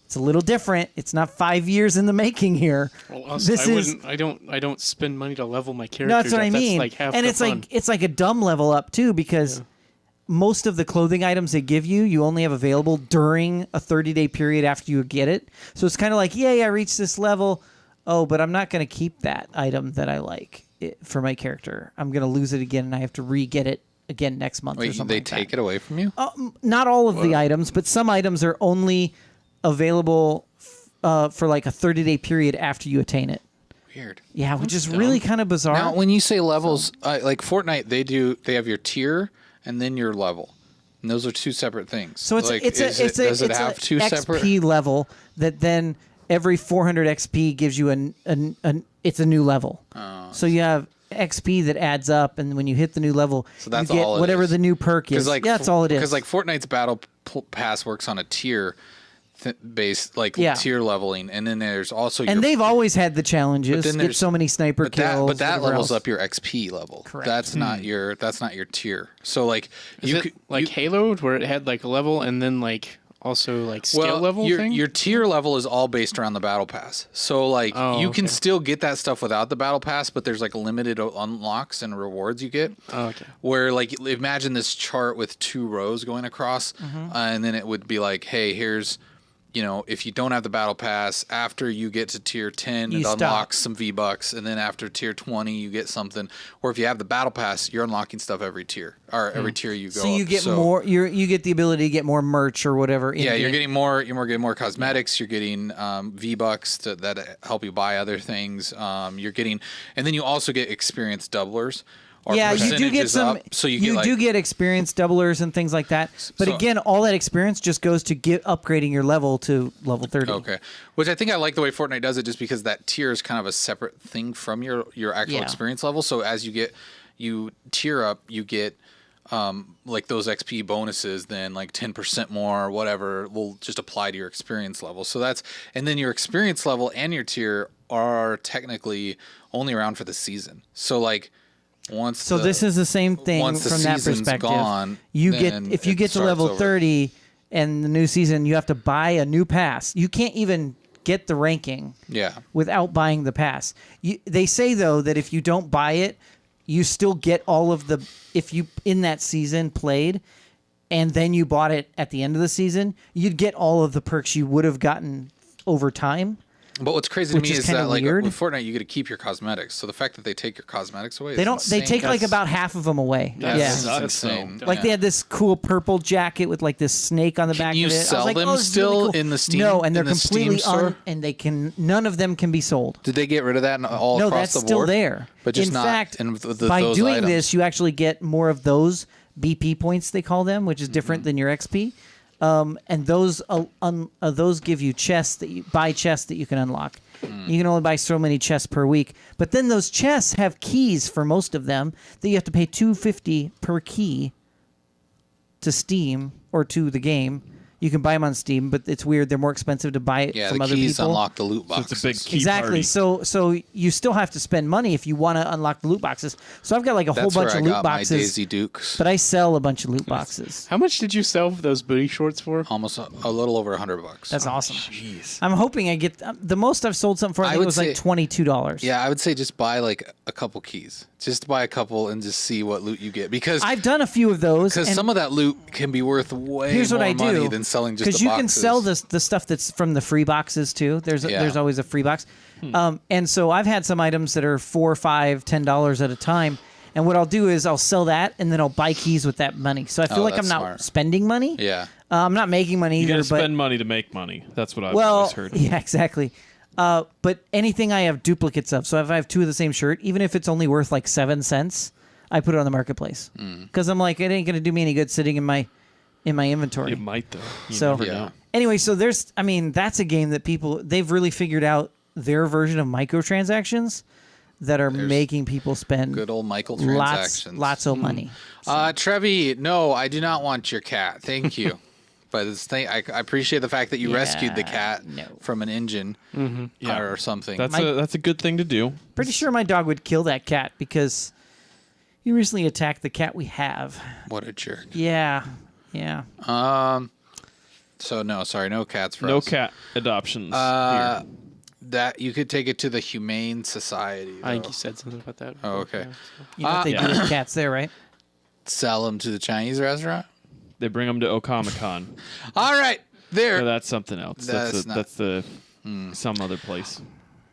it's a little different. It's not 5 years in the making here. Well, I don't spend money to level my character. No, that's what I mean. That's like half and the it's fun. like it's like a dumb level up too, because most of the clothing items they give you only have available during a 30-day period after you get it. So it's kind of like, I reached this level. Oh, but I'm not going to keep that item that I like for my character. I'm going to lose it again, and I have to re-get it again next month. Wait, or something they like take that. it away from you? Not all of the items, but some items are only available for like a 30-day period after you attain it. Weird. Yeah, which is really kind of bizarre. Now, when you say levels, like Fortnite, they have your tier and then your level. And those are two separate things. So it's like, does it have two XP separate level that then every 400 XP gives you it's a new level. Oh, so you have XP that adds up, and when you hit the new level, So that's you get all it whatever is. the new perk is. That's all it is. Because like Fortnite's battle pass works on a tier based, like tier leveling, and then there's also and they've always had the challenges. then Get there's- so many sniper kills. but that whatever levels else. up your XP level. Correct. That's not your tier. So like Is it like Halo, where it had like a level and then like also like skill level thing? Your tier level is all based around the battle pass. So like you can still get that stuff without the battle pass, but there's like limited unlocks and rewards you get. Oh, okay. Where like imagine this chart with 2 rows going across, and then it would be like, hey, here's, if you don't have the battle pass, after you get to tier 10, it unlocks some V-Bucks, and then after tier 20, you get something. Or if you have the battle pass, you're unlocking stuff every tier, or every tier you go. So you up. get more. You get the ability to get more merch or whatever. You're getting more. You're getting more cosmetics. You're getting V-Bucks that help you buy other things. You're getting, and then you also get experience doublers. Yeah, you do get some. So you do get experience doublers and things like that. But again, all that experience just goes to upgrading your level to level 30. Okay, which I think I like the way Fortnite does it, just because that tier is kind of a separate thing from your actual experience level. So as you tier up, you get like those XP bonuses, then like 10% more or whatever will just apply to your experience level. So and then your experience level and your tier are technically only around for the season. So like. This is the same thing from that perspective. Gone, if you get to level 30 and the new season, you have to buy a new pass. You can't even get the ranking without buying the pass. They say though that if you don't buy it, you still get all of the, if you in that season played, and then you bought it at the end of the season, you'd get all of the perks you would have gotten over time. But what's crazy to me is that like weird. with Fortnite, you get to keep your cosmetics. So the fact that they take your cosmetics away, They don't. insane. They take like about half of them away. That's Yeah. insane. Like they had this cool purple jacket with like this snake on the back of it. you I was sell like, them oh, this is still really cool. in the Steam? No, and they're in the completely Steam store? and they can. None of them can be sold. Did they get rid of that all No, across that's the still board? there. But just in not fact, in by those doing items. this, you actually get more of those BP points they call them, which is different than your XP. And those give you chests that you buy chests that you can unlock. You can only buy so many chests per week, but then those chests have keys for most of them that you have to pay $2.50 per key to Steam or to the game. You can buy them on Steam, but it's weird. They're more expensive to buy it Yeah, from the other keys people. unlock the loot boxes. It's a big key Exactly. party. So you still have to spend money if you want to unlock the loot boxes. So I've got like a That's whole bunch where of I loot got my boxes, Daisy Dukes. but I sell a bunch of loot boxes. How much did you sell those booty shorts for? Almost a little over $100. That's awesome. Jeez. I'm hoping I get the most I've sold something for. I think it would was like say- $22. Yeah, I would say just buy like a couple keys. Just buy a couple and just see what loot you get because I've done a few of those. because and some of that loot can be worth way here's more what I money do than selling just the because you can boxes. sell the stuff that's from the free boxes too. There's always a free box, and so I've had some items that are $4, $5, $10 at a time. And what I'll do is I'll sell that and then I'll buy keys with that money. So I feel like I'm that's not smart. spending money. Yeah. I'm not making money You either. gotta but spend money to make money. That's what I've well, always heard. yeah, exactly. But anything I have duplicates of, so if I have two of the same shirt, even if it's only worth like 7 cents, I put it on the marketplace because I'm like, it ain't gonna do me any good sitting in my inventory. It might though. You So- never Yeah. know. Anyway, so that's a game that they've really figured out their version of microtransactions that are making people spend Good old Michael lots transactions. of money. Trevi, no, I do not want your cat. Thank you. But this thing, I appreciate the fact that you rescued the cat from an engine or something. That's a good thing to do. Pretty sure my dog would kill that cat because he recently attacked the cat we have. What a jerk. Yeah. So no, sorry, no cats for No us. cat adoptions here. That you could take it to the Humane Society. I think though. you said something about that. Oh, okay. You know what they do with cats there, right? Sell them to the Chinese restaurant. They bring them to Okamacon. All right, there. Or that's something else. That's That's the some other place.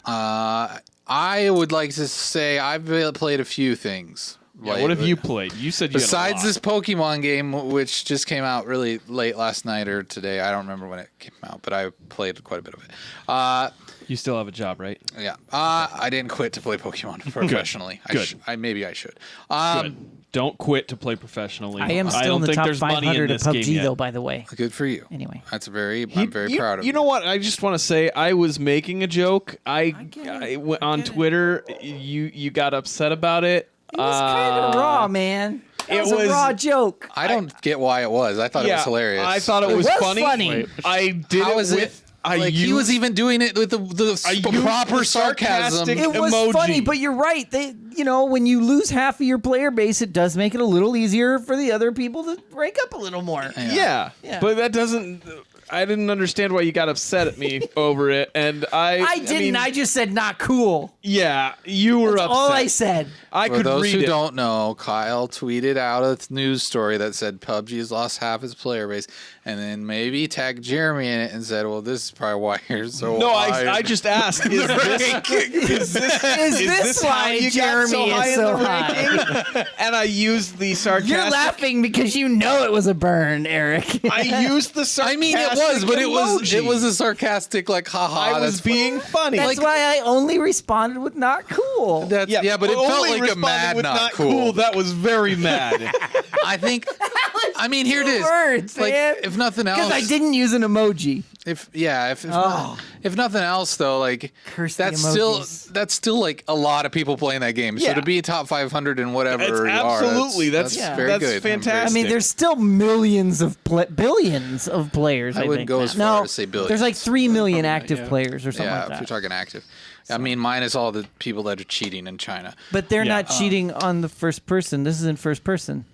I would like to say I've played a few things. Yeah, what have you played? You said you Besides had a lot. this Pokemon game, which just came out really late last night or today, I don't remember when it came out, but I played quite a bit of it. You still have a job, right? Yeah, I didn't quit to play Pokemon professionally. Good. Maybe I should. Good. Don't quit to play professionally. I am still don't in the think top there's money in 500 of this game PUBG, yet. though, by the way. Good for you. Anyway. I'm very proud of you. You know what? I just want to say I was making a joke. I went on Twitter. You got upset about it. It was kind of raw, man. It was a raw joke. I don't get why it was. I thought it was hilarious. I thought it was funny. funny. I did How it is with. it? I Like used, he was even doing it with the used proper the sarcasm. sarcastic- It was emoji. funny, but you're right. When you lose half of your player base, it does make it a little easier for the other people to break up a little more. Yeah. Yeah. But that doesn't. I didn't understand why you got upset at me over it, and I didn't. mean, I just said not cool. yeah, you were upset. All I said. I For could those read who it. don't know, Kyle tweeted out a news story that said PUBG has lost half its player base, and then maybe tagged Jeremy in it and said, "Well, this is probably why you're so." No, high." I just asked. Is this how why you Jeremy got so high is in so the high? ranking? And I used the sarcastic. You're laughing because you know it was a burn, Eric. I used the I sarcastic. mean, it was, but emoji. it was a sarcastic, like, haha. I was that's being funny. That's why I only responded with not cool. That's, yeah, but it only felt like a responded mad with not cool. That was very mad. I think. I mean, here it is. Words, Like, man. if nothing else, Because I didn't use an emoji. If nothing else though, like Curse the that's emojis. still like a lot of people playing that game. So Yeah. to be top 500 and whatever It's you are, absolutely that's Yeah. very that's good. fantastic. I mean, there's still millions of billions of players. I wouldn't think, go now. as far No, as say billions. There's like 3 million active players or something Yeah, like if that. you're talking active. I mean, minus all the people that are cheating in China. But they're Yeah. not cheating on the first person. This is in first person.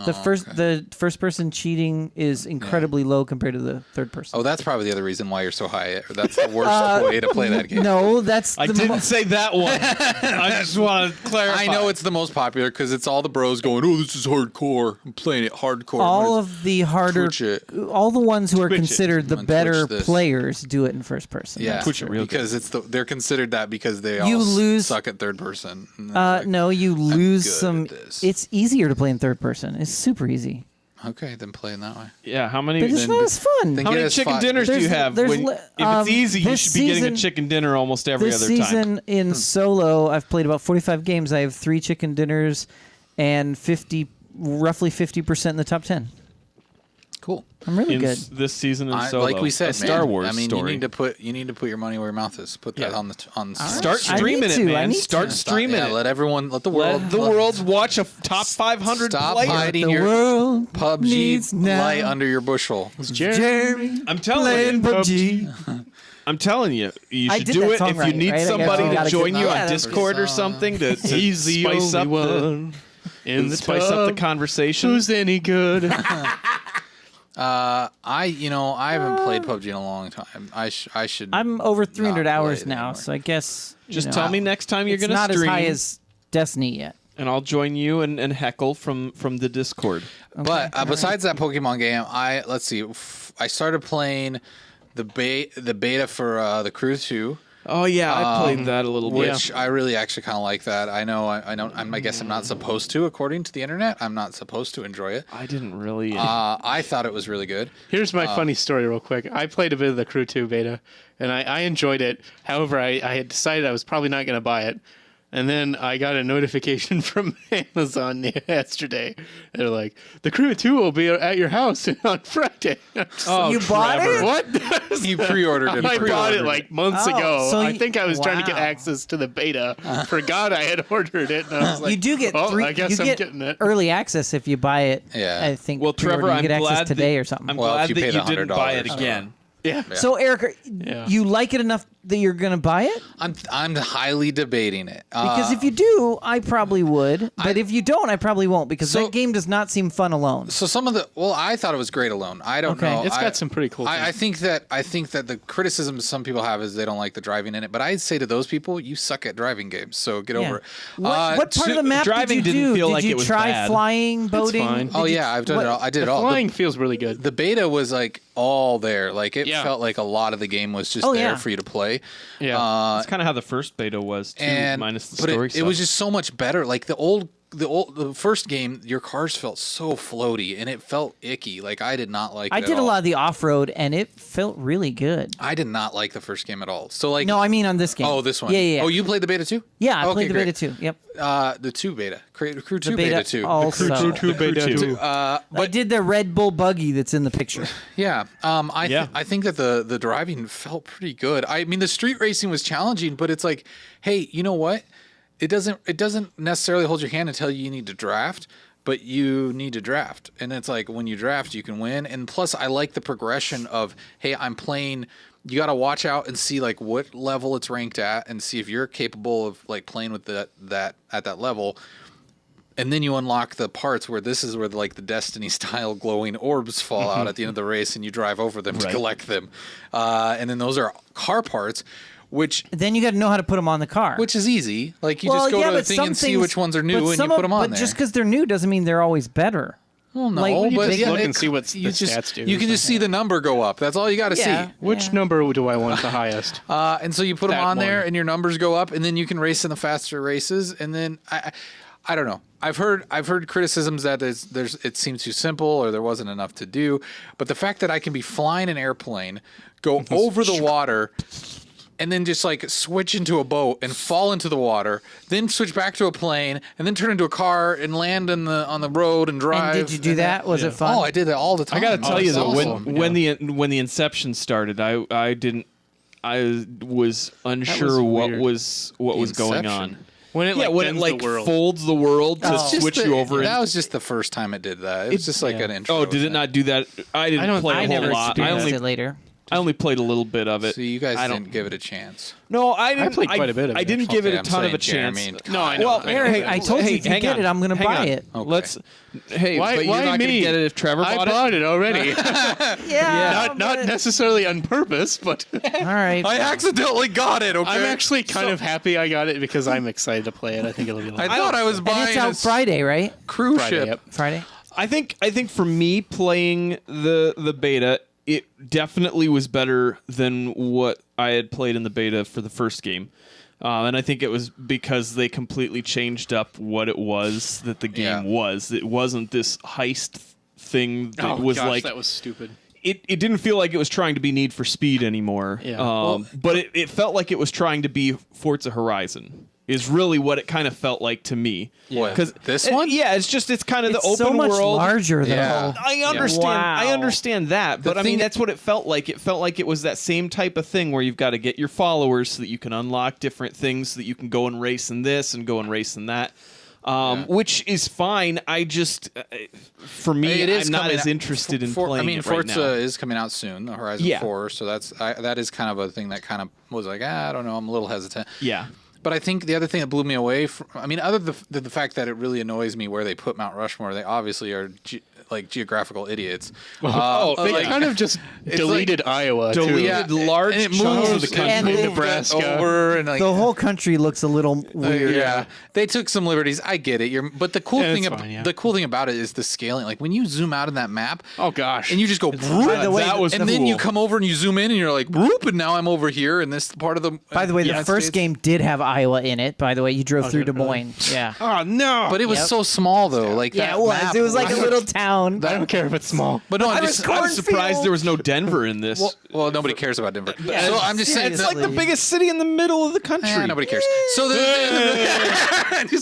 The first person cheating is incredibly low compared to the third person. Oh, that's probably the other reason why you're so high. That's the worst way to play that game. No, that's I didn't say that one. I just want to clarify. I know it's the most popular because it's all the bros going, "Oh, this is hardcore. I'm playing it hardcore." all of the harder, all the ones who are Twitch it. considered the On better Twitch this. players do it in first person. Yeah, That's Twitch it true. real because they're considered that because they You all lose- suck at third person. No, you lose good some. at this. It's easier to play in third person. It's super easy, Okay, then play in that way. Yeah, how many? but it's not as fun. then How get many us chicken five- dinners do you There's- have? there's When, le- if it's easy, you this should be getting a season- chicken dinner almost every This other season time. in solo, I've played about 45 games. I have 3 chicken dinners and roughly 50% in the top 10. Cool. I'm really In good. this season in solo, Like we said, a Star man, Wars I mean, story. you need to put your money where your mouth is. Put that Yeah. on. Start I streaming need it, to, I man. need Start to. streaming Yeah, it. let the world Let the world watch a top 500 stop player. hiding The your world PUBG needs now light under your bushel. Jeremy I'm telling playing you. PUBG. I'm telling you, you I should did do that it song if you right, need right? I guess somebody you to gotta join get- you yeah, on that's Discord or song. something to He's the spice only up one in the spice up the tub conversation. who's any good. I haven't played PUBG in a long time. I should. I'm over 300 not play hours it now, anymore. so I guess Just tell me next time you're it's going to not stream, as high as Destiny yet. and I'll join you and heckle from the Discord. But besides that Pokemon game, let's see. I started playing the beta for the Crew 2. Oh yeah, I played that a little bit. Which I really actually kind of like that. I know. I guess I'm not supposed to, according to the internet. I'm not supposed to enjoy it. I didn't really. I thought it was really good. Here's my funny story real quick. I played a bit of the Crew 2 beta, and I enjoyed it. However, I had decided I was probably not going to buy it. And then I got a notification from Amazon yesterday. They're like, the Crew 2 will be at your house on Friday. oh, You bought Trevor. it? What? You pre-ordered it. I bought it like months Oh, ago. so I think I was trying to get wow. access to the beta. Forgot I had ordered it. And I was like, You do get I guess I'm get getting it. early access if you buy it. Yeah. I think. Well, Trevor, you I'm get access glad today that, or something. I'm Well, glad if you that pay you the didn't buy it $100. again. Yeah. So, Eric, you like it enough that you're going to buy it? I'm highly debating it. Because if you do, I probably would. But if you don't, I probably won't because So- that game does not seem fun alone. So I thought it was great alone. I don't Okay. know. It's got some pretty cool I things. think that the criticism some people have is they don't like the driving in it. But I'd say to those people, you suck at driving games. So get over it. What part of the map driving did you didn't do? feel Did like you it was try bad. flying, boating? fine. Did Oh you- yeah, I've done what- it all. I did it all. Flying feels really good. The beta was like all there. Like it Yeah. felt like a lot of the game was just Oh, there yeah. for you to play. Yeah. That's kind of how the first beta was too, minus the but story it stuff. was just so much better. Like the first game, your cars felt so floaty and it felt icky. Like I did not like. I it at did a all. lot of the off-road, and it felt really good. I did not like the first game at all. So like. No, I mean on this game. Oh, this one. Yeah. Oh, you played the beta too? Yeah, I Okay, played the great. beta too. Yep. The 2 beta. Crew 2 The beta, too. also. beta 2. I did the Red Bull buggy that's in the picture. Yeah. Yeah. I think that the driving felt pretty good. I mean, the street racing was challenging, but it's like, hey, you know what? It doesn't necessarily hold your hand and tell you need to draft, but you need to draft. And it's like when you draft, you can win. And plus, I like the progression of, hey, I'm playing. You got to watch out and see like what level it's ranked at, and see if you're capable of like playing with that at that level. And then you unlock the parts where this is where like the Destiny style glowing orbs fall out at the end of the race, and you drive over them to collect them. And then those are car parts, which Then you got to know how to put them on the car. is easy. Like you just go to the but thing some and see things- which ones are new, but and some you put them on But there. just because they're new doesn't mean they're always better. well, no, like, you but just yeah, look it- and see what the you just stats do you or can just see the number go up. That's all you got to Yeah. see. Which number do I want the highest? And so you put them That on there, one. and your numbers go up, and then you can race in the faster races. And then I don't know. I've heard criticisms that it seems too simple or there wasn't enough to do. But the fact that I can be flying an airplane, go over the water, and then just like switch into a boat and fall into the water, then switch back to a plane, and then turn into a car and land on the road and drive. And did you do that? Was it fun? Oh, I did that all the time. I got to tell you It's though, awesome. when the inception started, I was unsure what weird. was going on. Inception. When it When it bends like the world. folds the world to It's just switch the- you over. That was just the first time it did that. It was just like an intro. Oh, did it not do that? I didn't play I a I whole never lot. I experienced only it later. I only played a little bit of it. So you guys didn't give it a chance. No, I didn't. I played quite a bit of it. I didn't give it a I'm ton of a saying, chance. Jeremy, No, I know. Well, Eric, I told you if you hang get on, it, I'm going to hang buy on. it. Okay. Let's. Hey, Why- but you're why not going to me? get it if Trevor I bought bought it already. Yeah. not necessarily on purpose, but All right. I accidentally got it. Okay. I'm actually kind of happy I got it because I'm excited to play it. I think it'll be a lot I thought I was And buying it's out Friday, right? cruise Friday, ship. yep. Friday? I think for me playing the beta, it definitely was better than what I had played in the beta for the first game. And I think it was because they completely changed up what it was that the game was. It wasn't this heist thing that was like... that was stupid. It didn't feel like it was trying to be Need for Speed anymore. Yeah. But it felt like it was trying to be Forza Horizon. Is really what it kind of felt like to me. What, 'Cause this one? Yeah, it's kind of It's the open so much world. larger, though. Yeah. I understand. Wow. I understand that, but I mean thing- that's what it felt like. It felt like it was that same type of thing where you've got to get your followers so that you can unlock different things, so that you can go and race in this and go and race in that. Which is fine. I just, for me, I'm not as interested in playing it right Forza now. is coming out soon, the Horizon 4. So that is kind of a thing that kind of was like, I don't know, I'm a little hesitant. Yeah. But I think the other thing that blew me away, other than the fact that it really annoys me where they put Mount Rushmore, they obviously are geographical idiots. They kind of just deleted Iowa. Deleted large and it chunks moves of the country. and they- Nebraska. over and like The whole country looks a little weird. yeah, they took some liberties. I get it. But the cool Yeah, thing, it's fine, yeah. the cool thing about it is the scaling. Like when you zoom out in that map, Oh gosh. and you just go, By the way, that was and then you cool. come over and you zoom in, and you're like, whoop, and now I'm over here in this part of the. By the way, the United first States. game did have Iowa in it. By the way, you drove through Des did it really? Moines. Yeah. Oh no. But it was Yep. so small though. Like Yeah, that it was. map It was like a little town. I don't care if it's small. But no, I I'm was just. I was surprised there was no Denver in this. Well, nobody cares about Denver. So I'm just saying, It's like the biggest city in the middle of the country. nobody cares. So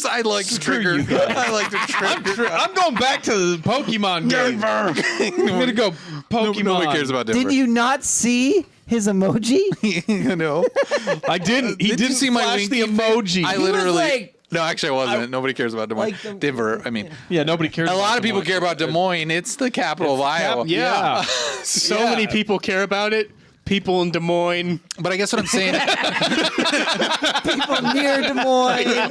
I like to trigger. I like to trigger. I'm going back to the Pokemon game. I'm gonna go Pokemon. Nobody cares about Denver. Did you not see his emoji? you know? I didn't. He Did you didn't see my flash the winky emoji. I was literally. like- No, actually, I wasn't. Nobody cares about Des Moines. Like the- Denver. I mean, yeah, nobody cares. a about lot of Des people Moines. care about Des Moines. It's the capital of Iowa. Yeah. So many people care about it. People in Des Moines. But I guess what I'm saying, People near Des Moines,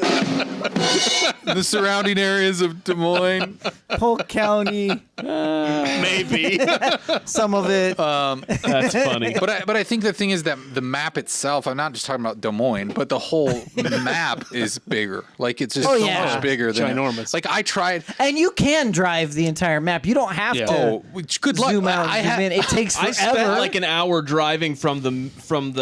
the surrounding areas of Des Moines. Polk County, Maybe. some of it. That's funny. But I think the thing is that the map itself, I'm not just talking about Des Moines, but the whole map is bigger. Like it's just Oh, so yeah. much bigger than Ginormous. Like I tried. And you can drive the entire map. You don't have to Oh, good luck. zoom out and I zoom had- in. It takes I forever. spent like an hour driving from the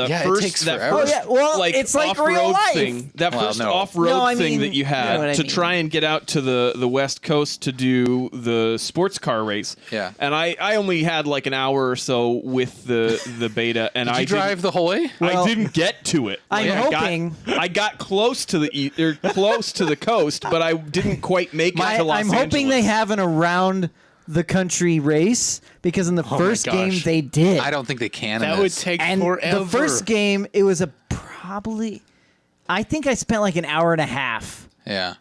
Yeah, it first takes that forever. first Oh, yeah. Well, it's like off-road real life. thing. That Well, first no. off-road No, I thing mean, that you you know had what I to mean. try and get out to the West Coast to do the sports car race. Yeah. And I only had like an hour or so with the beta, and Did I you drive the whole way? Well, I didn't get to it. I'm I got- hoping- I got close to close to the coast, but I didn't quite make it to Los I'm hoping they Angeles. have an around the country race because in the first game gosh. they did. I don't think they can. in That would this. take and forever. the first game it was a probably I think I spent like an hour and a half Yeah.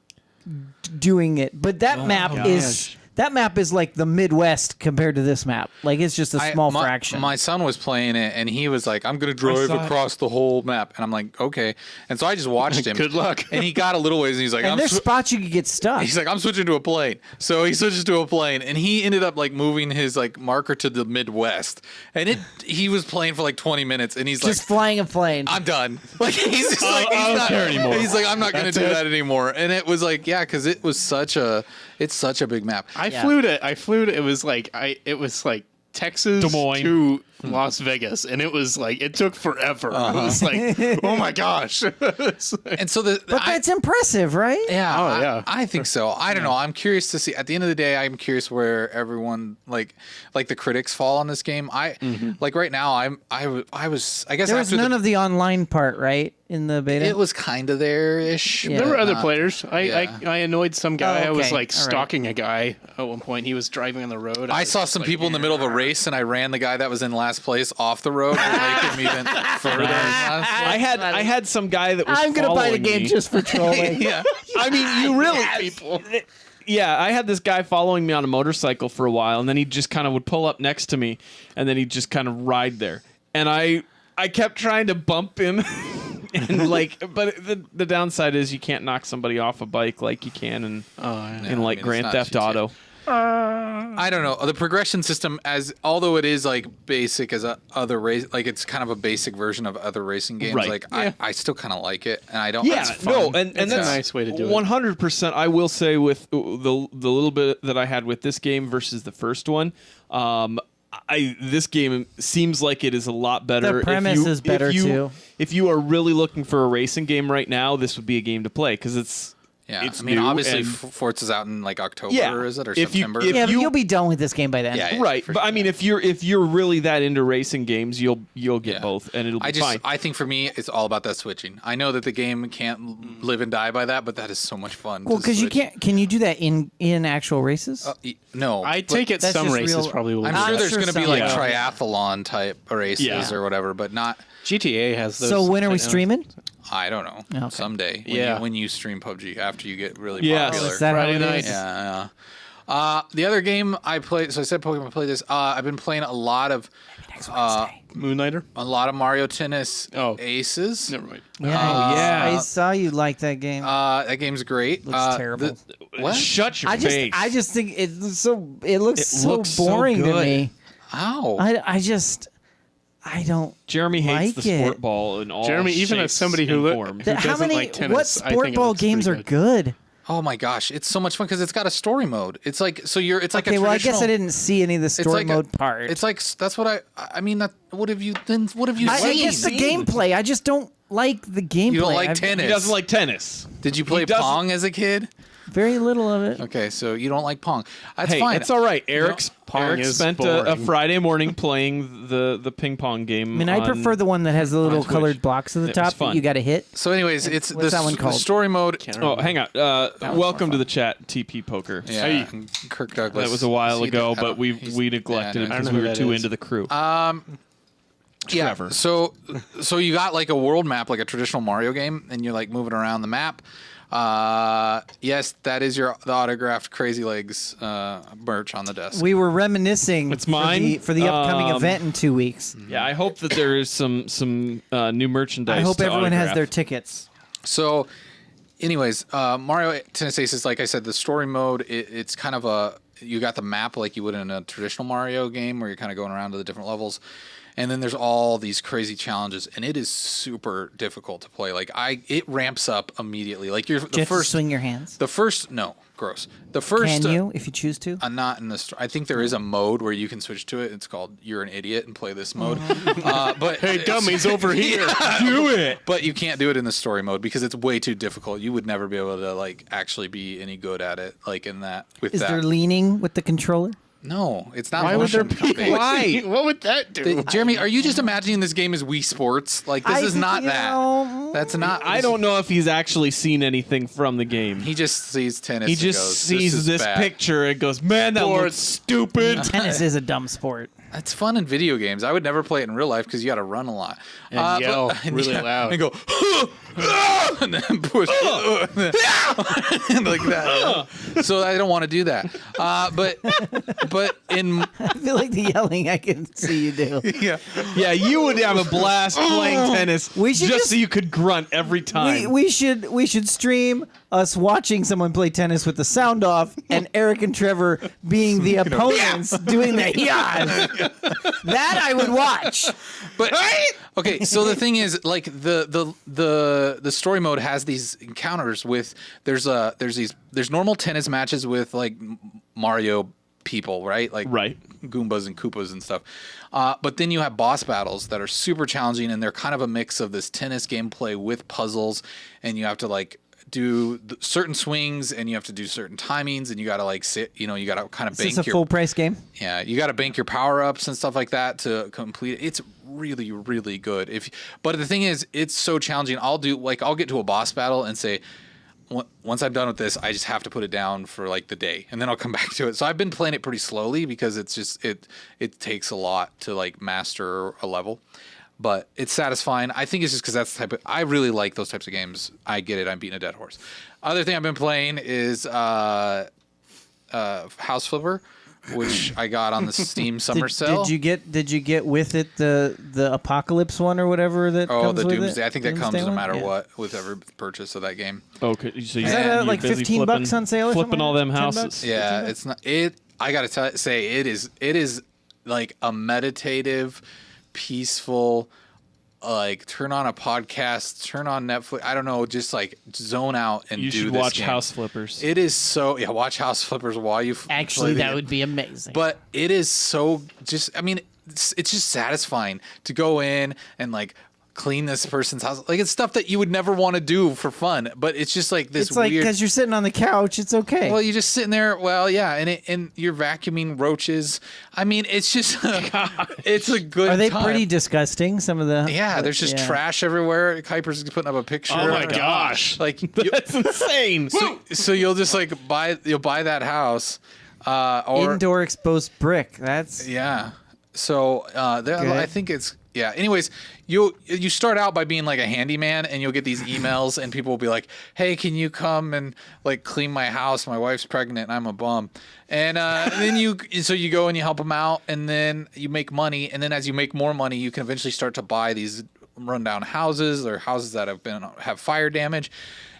doing it. But that map is like the Midwest compared to this map. Like it's just a small fraction. My son was playing it, and he was like, "I'm going to drive saw it. across the whole map," and I'm like, "Okay." And so I just watched him. Good luck. And he got a little ways, and he's like, and "I'm." there's spots you could get stuck. He's like, I'm switching to a plane. So he switches to a plane, and he ended up like moving his like marker to the Midwest. And he was playing for like 20 minutes, and he's just like, flying a plane. I'm done. Like he's just like, I don't care anymore. He's like, I'm not going to That's do it. that anymore. And it was like, yeah, because it was such a big map. I Yeah. flew to. It was like Texas Des Moines. to Las Vegas, and it was like it took forever. It was like, oh my gosh. It's like- And so but that's impressive, right? yeah, Oh, yeah. I think so. I don't know. I'm curious to see. At the end of the day, I'm curious where everyone like the critics fall on this game. Like right now, I guess There was after none of the online part, right, in the beta? it was kind of there-ish. Yeah. there were other not- players. I annoyed some guy. Oh, I was okay. like All right. stalking a guy at one point. He was driving on the road. I was saw just some like, people in the middle of a race, and I ran the guy that was in last place off the road to make him even further. in last place. I had some guy that was I'm gonna buy the following game me. just for trolling. Yeah. I mean, you really people. Yeah, I had this guy following me on a motorcycle for a while, and then he just kind of would pull up next to me, and then he'd just kind of ride there. and I kept trying to bump him. And but the downside is you can't knock somebody off a bike like you can in Grand Theft Auto. I don't know. The progression system, although it is like basic as other race, like it's kind of a basic version of other racing games. Right. Like I still kind of like it, and I don't. Yeah, it's fun. no, and It's that's a nice way to do it. 100%. I will say with the little bit that I had with this game versus the first one, this game seems like it is a lot better. The premise is better too. If you are really looking for a racing game right now, this would be a game to play because it's. Yeah, It's I mean, new obviously, and- Forza's out in like October, Yeah. is it, or If you- September? if Yeah, but you- you'll be done with this game by then. Yeah. Right, but I mean, if you're really that into racing games, you'll get Yeah. both, and it'll be fine. I think for me, it's all about that switching. I know that the game can't live and die by that, but that is so much fun. Well, to because you switch. can't. Can you do that in actual races? No, I but take it that's some just races real- probably will. I'm do sure that. there's sure going to be some like will. triathlon type races Yeah. or whatever, but not. GTA has those. So when are we right now. streaming? I don't know. Okay. Someday, Yeah. when you stream PUBG after you get really Yes. popular. Is that how Friday it night. is? Yeah. The other game I played, so I said Pokemon, I played this. I've been playing a lot of Moonlighter. Mario Tennis Oh. Aces. Never mind. Yeah, yeah. I saw you like that game. That game's great. Looks terrible. What? Shut your I face. just think it's so. It looks It so looks so boring to good. me. Ow. I don't. Jeremy hates like the sport it. ball in all Jeremy, even as shapes somebody and who forms. Who How doesn't many? like tennis, what I sport think it ball looks games are pretty good? Oh my gosh, it's so much fun because it's got a story mode. It's like It's like Okay, a well, I traditional. guess I didn't see any of the story like mode part. It's like that's what I mean. What have you seen? I guess the gameplay. I just don't like the gameplay. You don't like I've- tennis. He doesn't like tennis. Did you play doesn't- Pong as a kid? Very little of it. Okay, so you don't like Pong. That's Hey, fine. it's all right. Eric Pong is spent a boring. Friday morning playing the ping pong game. I mean, I prefer the one that has the little Twitch. colored blocks at the It was top fun. that you got to hit. So, anyways, it's What's that one the called? story mode. Oh, hang on. Welcome to the chat, TP Poker. Yeah, Hey. Kirk Douglas. That was a while He ago, did- I but don't- we he's- neglected him yeah, I because don't we know were who too that into is. the crew. Yeah. Trevor. So you got like a world map, like a traditional Mario game, and you're like moving around the map. Yes, that is the autographed Crazy Legs merch on the desk. We were reminiscing. It's mine. for the upcoming event in 2 weeks. Yeah, I hope that there is some new merchandise. I hope to everyone has autograph. their tickets. So, anyways, Mario Tennis Aces, like I said, the story mode, it's kind of you got the map like you would in a traditional Mario game where you're kind of going around to the different levels. And then there's all these crazy challenges, and it is super difficult to play. Like it ramps up immediately. Like you're Do you the have to first, swing your hands? no, gross. The first, Can you, if you choose to? not in this. I think there is a mode where you can switch to it. It's called "You're an Idiot" and play this mode. But Hey, dummies over here. Do it. But you can't do it in the story mode because it's way too difficult. You would never be able to like actually be any good at it. Like in that with Is that. there leaning with the controller? No, it's not. Why would there motion be? based. Why? What would that do? Jeremy, are you just imagining this game as Wii Sports? Like this is not that. That's not. I don't know if he's actually seen anything from the game. He just sees tennis. He and just goes, sees is this bad." picture and goes, "Man, that looks stupid." Tennis is a dumb sport. It's fun in video games. I would never play it in real life because you got to run a lot And yell really loud. and go and then push like that. So I don't want to do that. But in I feel like the yelling I can see you do. yeah. Yeah, you would have a blast playing tennis. We should just just- so you could grunt every time. We should stream us watching someone play tennis with the sound off, and Eric and Trevor being the opponents doing the yas. That I would watch. But okay, so the thing is, like the story mode has these encounters with there's normal tennis matches with like Mario people, right? Like Right. Goombas and Koopas and stuff. But then you have boss battles that are super challenging, and they're kind of a mix of this tennis gameplay with puzzles, and you have to like do certain swings, and you have to do certain timings, and you got to like sit, you got to kind of Is this bank a your full price game? yeah, you got to bank your power ups and stuff like that to complete it. It's really, really good. But the thing is, it's so challenging. I'll get to a boss battle and say, once I'm done with this, I just have to put it down for like the day, and then I'll come back to it. So I've been playing it pretty slowly because it's just it takes a lot to like master a level. But it's satisfying. I think it's just because that's the type of... I really like those types of games. I get it. I'm beating a dead horse. Other thing I've been playing is House Flipper. which I got on the Steam summer sale. Did you get with it the Apocalypse one or whatever that comes the with Doomsday. it? I think that comes Doomsday no one? matter Yeah. what with every purchase of that game. Okay, so Is that you're like busy $15 on sale or flipping something? all them 10 houses. bucks? Yeah, it's not it. I gotta say it is like a meditative, peaceful. Like turn on a podcast, turn on Netflix. I don't know, just like zone out and You do should this watch game. House Flippers. It is so watch House Flippers while you Actually, play the that game. would be amazing. But it is so just. I mean, it's just satisfying to go in and like clean this person's house. Like it's stuff that you would never want to do for fun, but it's just like this it's like weird. because you're sitting on the couch, it's okay. Well, you're just sitting there. Well, yeah, and you're vacuuming roaches. I mean, it's just it's a good. Are they time. pretty disgusting? Some of the Yeah, there's just trash everywhere. Kuiper's putting up a picture. Oh my gosh. Like That's insane. so you'll just like buy that house, or indoor exposed brick. That's yeah. So I think it's yeah. Anyways, you start out by being like a handyman, and you'll get these emails, and people will be like, "Hey, can you come and like clean my house? My wife's pregnant, and I'm a bum." And then you go and you help them out, and then you make money, and then as you make more money, you can eventually start to buy these rundown houses or houses that have fire damage,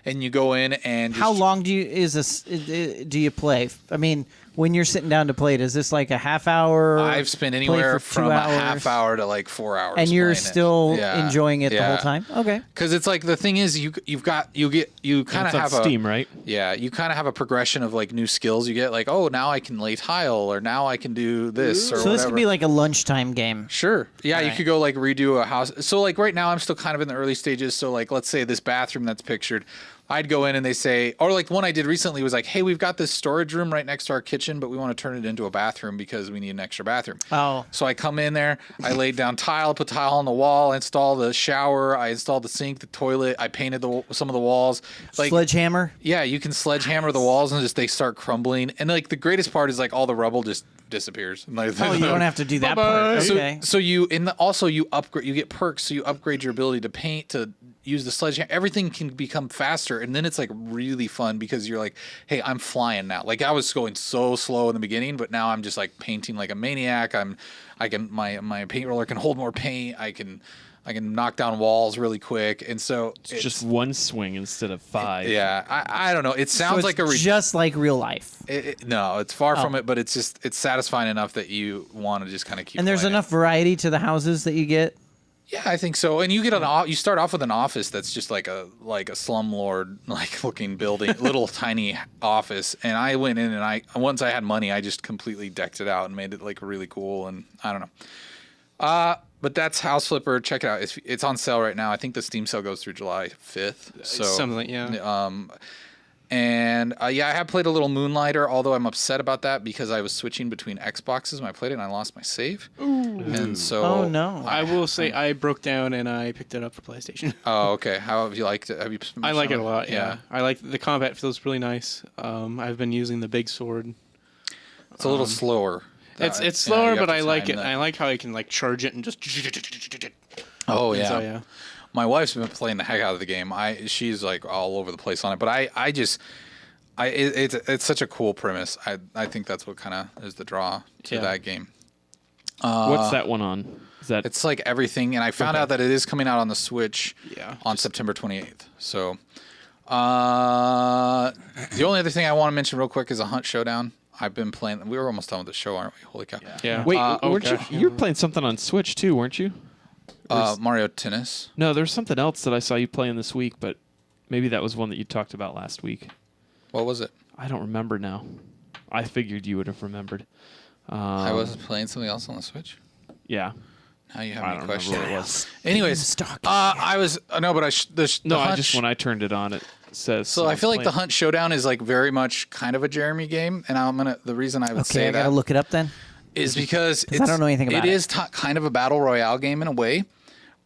and you go in and just, how long do you play? I mean, when you're sitting down to play, is this like a half hour? I've spent play anywhere for 2 from a hours? half hour to like 4 hours, and you're playing still it. Yeah. enjoying it the whole Yeah. time. Okay. Because it's like the thing is you kind of It's on have Steam, a right? yeah, you kind of have a progression of like new skills you get, like, oh, now I can lay tile, or now I can do this, or So this whatever. could be like a lunchtime game. Sure. Yeah, you Alright. could go like redo a house. So like right now I'm still kind of in the early stages. So like let's say this bathroom that's pictured, I'd go in and they say, or like one I did recently was like, hey, we've got this storage room right next to our kitchen, but we want to turn it into a bathroom because we need an extra bathroom. Oh. So I come in there, I laid down tile, put tile on the wall, installed the shower, I installed the sink, the toilet, I painted some of the walls. Like Sledgehammer. yeah, you can sledgehammer the walls and just they start crumbling. And like the greatest part is like all the rubble just disappears. Like, Oh, you don't have to do that part. Okay. so you also you upgrade, you get perks, so you upgrade your ability to paint, to use the sledgehammer. Everything can become faster, and then it's like really fun because you're like, hey, I'm flying now. Like I was going so slow in the beginning, but now I'm just like painting like a maniac. My paint roller can hold more paint. I can knock down walls really quick, and so It's just one swing instead of 5. yeah. I don't know. It So sounds it's like just like real life. no, it's far from it, but it's satisfying enough that you want to just kind of keep. And there's playing enough variety to the houses that you get. Yeah, I think so. And you get you start off with an office that's just like a slumlord like looking building, little tiny office. And I went in and once I had money, I just completely decked it out and made it like really cool. And I don't know. But that's House Flipper. Check it out. It's on sale right now. I think the Steam sale goes through July 5th. So Something like, yeah. And I have played a little Moonlighter, although I'm upset about that because I was switching between Xboxes when I played it and I lost my save. And so Oh no. I will say I broke down and I picked it up for PlayStation. Oh, okay. How have you liked it? I like it a lot. Yeah, I like the combat feels really nice. I've been using the big sword. It's a little slower. It's slower, you have but to I like time it. that. I like how I can like charge it and just. Oh yeah. So, yeah. My wife's been playing the heck out of the game. She's like all over the place on it, but it's such a cool premise. I think that's what kind of is the draw to that game. What's that one on? Is that It's like everything, and I found out that it is coming out on the Switch Yeah. on September 28th. So the only other thing I want to mention real quick is a Hunt Showdown. I've been playing. We were almost done with the show, aren't we? Holy cow! Yeah. Wait, Oh, weren't gosh, you were playing something on Switch too, weren't you? Mario Tennis. No, there's something else that I saw you playing this week, but maybe that was one that you talked about last week. What was it? I don't remember now. I figured you would have remembered. I was playing something else on the Switch. Yeah. Now you have I me don't questioning. remember what it was. Anyways, Stalking. I was no, but No, I just when I turned it on, it says. So I feel like the Hunt Showdown is like very much kind of a Jeremy game, and the reason I would Okay, say I gotta that look it up then. is because I don't know anything about it. It is kind of a battle royale game in a way,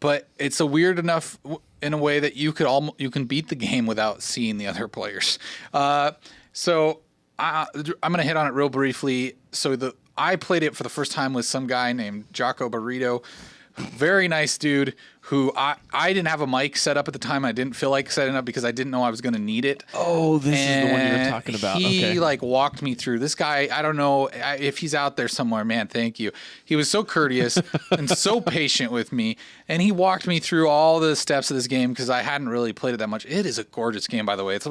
but it's a weird enough in a way that you can beat the game without seeing the other players. So I'm gonna hit on it real briefly. So I played it for the first time with some guy named Jocko Burrito, very nice dude who I didn't have a mic set up at the time. I didn't feel like setting up because I didn't know I was going to need it. Oh, this is the one you were talking about. He like walked me through. This guy, I don't know if he's out there somewhere, man, thank you. He was so courteous and so patient with me. And he walked me through all the steps of this game because I hadn't really played it that much. It is a gorgeous game, by the way. It's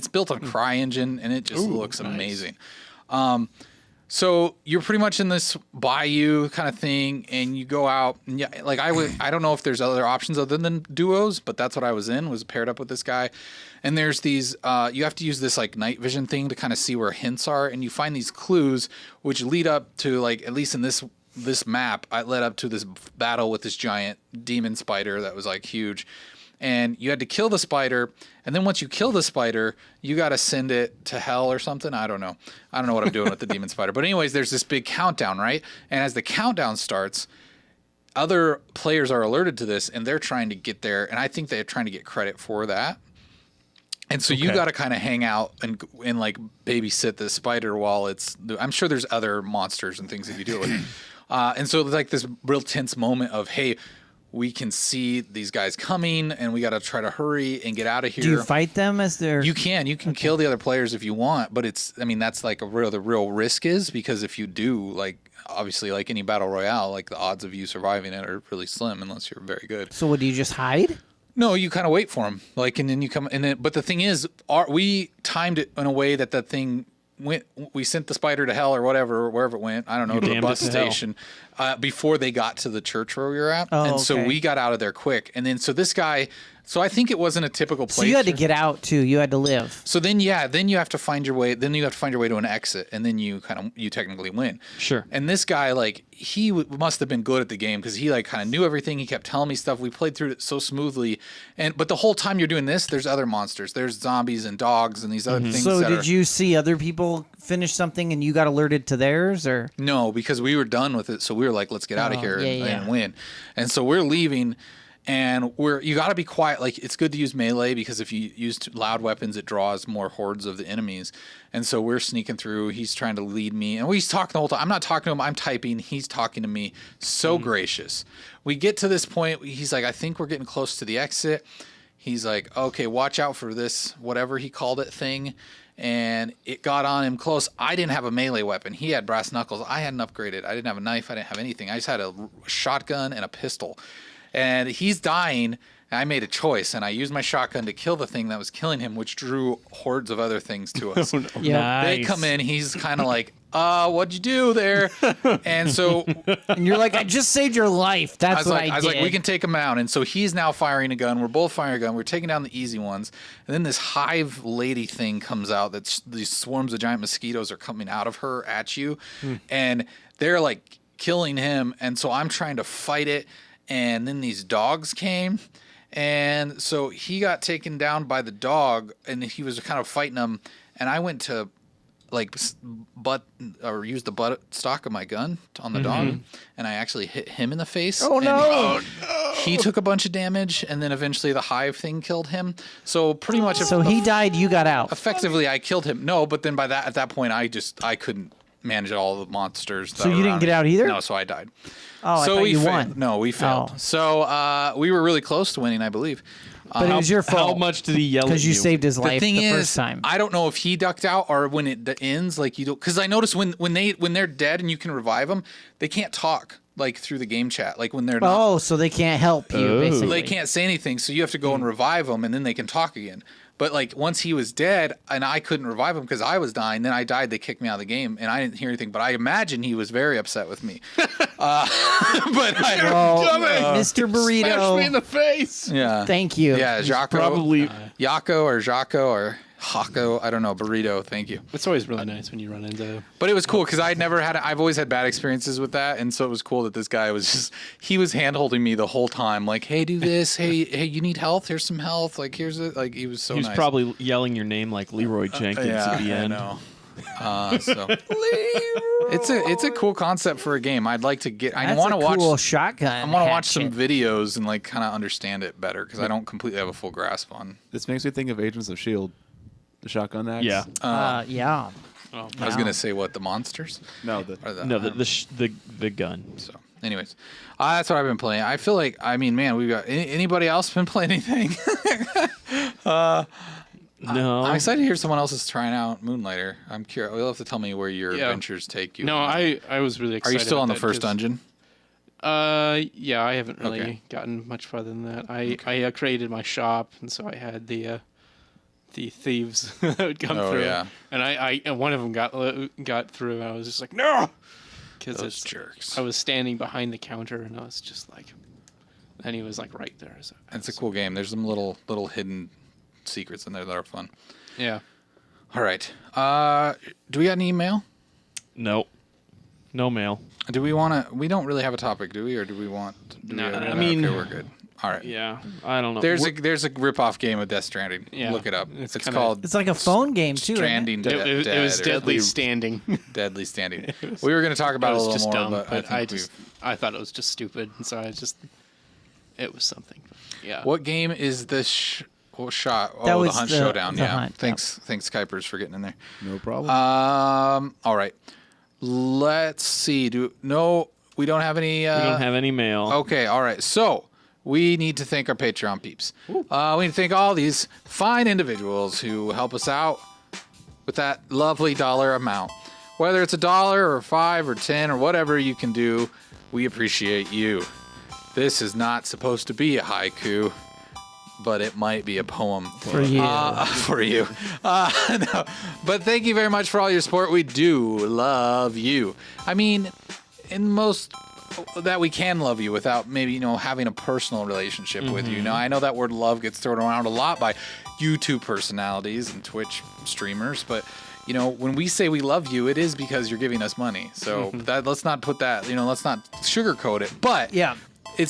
built on CryEngine and it just looks amazing. So you're pretty much in this bayou kind of thing, and you go out. And yeah, like I don't know if there's other options other than duos, but that's what I was in. Was paired up with this guy, and there's these. You have to use this like night vision thing to kind of see where hints are, and you find these clues which lead up to like at least in this map, I led up to this battle with this giant demon spider that was like huge. And you had to kill the spider, and then once you kill the spider, you got to send it to hell or something. I don't know what I'm doing with the demon spider. But anyways, there's this big countdown, right? And as the countdown starts, other players are alerted to this, and they're trying to get there. And I think they're trying to get credit for that. And so you got to kind of hang out and like babysit the spider while it's. I'm sure there's other monsters and things that you deal with. And so it's like this real tense moment of, hey, we can see these guys coming, and we got to try to hurry and get out of here. Do you fight them as they're? You can kill the other players if you want, but that's like the real risk is, because if you do, like obviously like any battle royale, like the odds of you surviving it are really slim unless you're very good. So what do you just hide? No, you kind of wait for them, like, and then you come, and then. But the thing is, we timed it in a way that the thing. We sent the spider to hell or whatever, wherever it went. I don't know, to the bus station before they got to the church where we were at. Oh, and so we got out of there quick. And then so this guy, so I think it wasn't a typical place. So you had to get out too. You had to live. So then, then you have to find your way. Then you have to find your way to an exit, and then you technically win. Sure. And this guy, like, he must have been good at the game because he like kind of knew everything. He kept telling me stuff. We played through it so smoothly, but the whole time you're doing this, there's other monsters. There's zombies and dogs and these other things. So did you see other people finish something and you got alerted to theirs, or? No, because we were done with it. So we were like, let's get out of here and win. And so we're leaving. And you got to be quiet. Like, it's good to use melee because if you use loud weapons, it draws more hordes of the enemies. And so we're sneaking through. He's trying to lead me, and he's talking the whole time. I'm not talking to him. I'm typing. He's talking to me. So gracious. We get to this point. He's like, I think we're getting close to the exit. He's like, okay, watch out for this, whatever he called it, thing. And it got on him close. I didn't have a melee weapon. He had brass knuckles. I hadn't upgraded. I didn't have a knife. I didn't have anything. I just had a shotgun and a pistol. And he's dying, and I made a choice, and I used my shotgun to kill the thing that was killing him, which drew hordes of other things to us. Yeah. Nice. They come in, he's kind of like, what'd you do there? And so And you're like, I just saved your life. That's what I did. was like, we can take him out. And so he's now firing a gun. We're both firing a gun. We're taking down the easy ones. And then this hive lady thing comes out. These swarms of giant mosquitoes are coming out of her at you. And they're like killing him. And so I'm trying to fight it. And then these dogs came, and so he got taken down by the dog, and he was kind of fighting them. And I went to like use the butt stock of my gun on the dog, and I actually hit him in the face. Oh no! He took a bunch of damage, and then eventually the hive thing killed him. So pretty much, So he died. You got out. effectively, I killed him. No, but then at that point, I couldn't manage all the monsters. So you didn't get out either? No, so I died. Oh, So I thought we you failed. won. No, we failed. Oh. So we were really close to winning, I believe. But it was your fault. How much did he yell at Because you saved his The life thing the is, first time. I don't know if he ducked out or when it ends, like you don't. Because I noticed when they're dead and you can revive them, they can't talk like through the game chat. Like when they're not, Oh, so they can't help you, basically. they can't say anything. So you have to go and revive them, and then they can talk again. But like once he was dead and I couldn't revive him because I was dying, then I died. They kicked me out of the game, and I didn't hear anything. But I imagine he was very upset with me. But Mr. Burrito. Smash me in the face. yeah, Thank you. yeah, Jaco, Probably. Yako or Jaco or Hako, I don't know, burrito. Thank you. It's always really nice when you run into. But it was cool because I've always had bad experiences with that, and so it was cool that this guy he was hand holding me the whole time, like, hey, do this, hey, you need health? Here's some health, like here's it, like he was so. He was nice. probably yelling your name like Leroy Jenkins at the end. I know. So it's a cool concept for a game. I'd like to get. I That's want to a cool watch. shotgun. I want to watch some hatchet. videos and like kind of understand it better because I don't completely have a full grasp on. This makes me think of Agents of S.H.I.E.L.D., the shotgun axe. Yeah. Yeah. I was gonna say what the monsters. No, Or No, the gun. So anyways, that's what I've been playing. I feel like, I mean, man, we've got anybody else been playing anything? No. I'm excited to hear someone else is trying out Moonlighter. I'm curious. You'll have to tell me where your adventures take you. No, I was really excited. Are you still on the about first that, dungeon? Yeah, I haven't really Okay. gotten much farther than that. I created my shop, and so I had the thieves that would come through. Yeah. And one of them got through. And I was just like, no, because Those jerks. I was standing behind the counter, and I was just like, and he was like right there. So It's a cool game. There's some little hidden secrets in there that are fun. yeah. All right. Do we got an email? Nope. No mail. Do we want to? We don't really have a topic, do we? Or do we want? I mean- okay, we're good. All right. Yeah, I don't know. There's a rip-off game of Death Stranding. Yeah. Look it up. It's It's kinda- called It's like a phone game too. isn't it? Stranding. It was or deadly standing. Deadly Standing. We were going to talk about It it a was little just more, dumb, but I think I thought it was just stupid, and so it was something. Yeah. What game is this shot? That Oh, was the Hunt the- Showdown. the Yeah. Hunt, Thanks, Kuipers, for getting in there. No problem. All right. Let's see. We don't have any. we don't have any mail. Okay. All right. So we need to thank our Patreon peeps. We need to thank all these fine individuals who help us out with that lovely dollar amount. Whether it's $1 or $5 or $10 or whatever you can do, we appreciate you. This is not supposed to be a haiku, but it might be a poem For you. for you. No. But thank you very much for all your support. We do love you. I mean, in most that we can love you without maybe, having a personal relationship with you. Now, I know that word love gets thrown around a lot by YouTube personalities and Twitch streamers, but when we say we love you, it is because you're giving us money. So let's not put that, let's not sugarcoat it. But Yeah.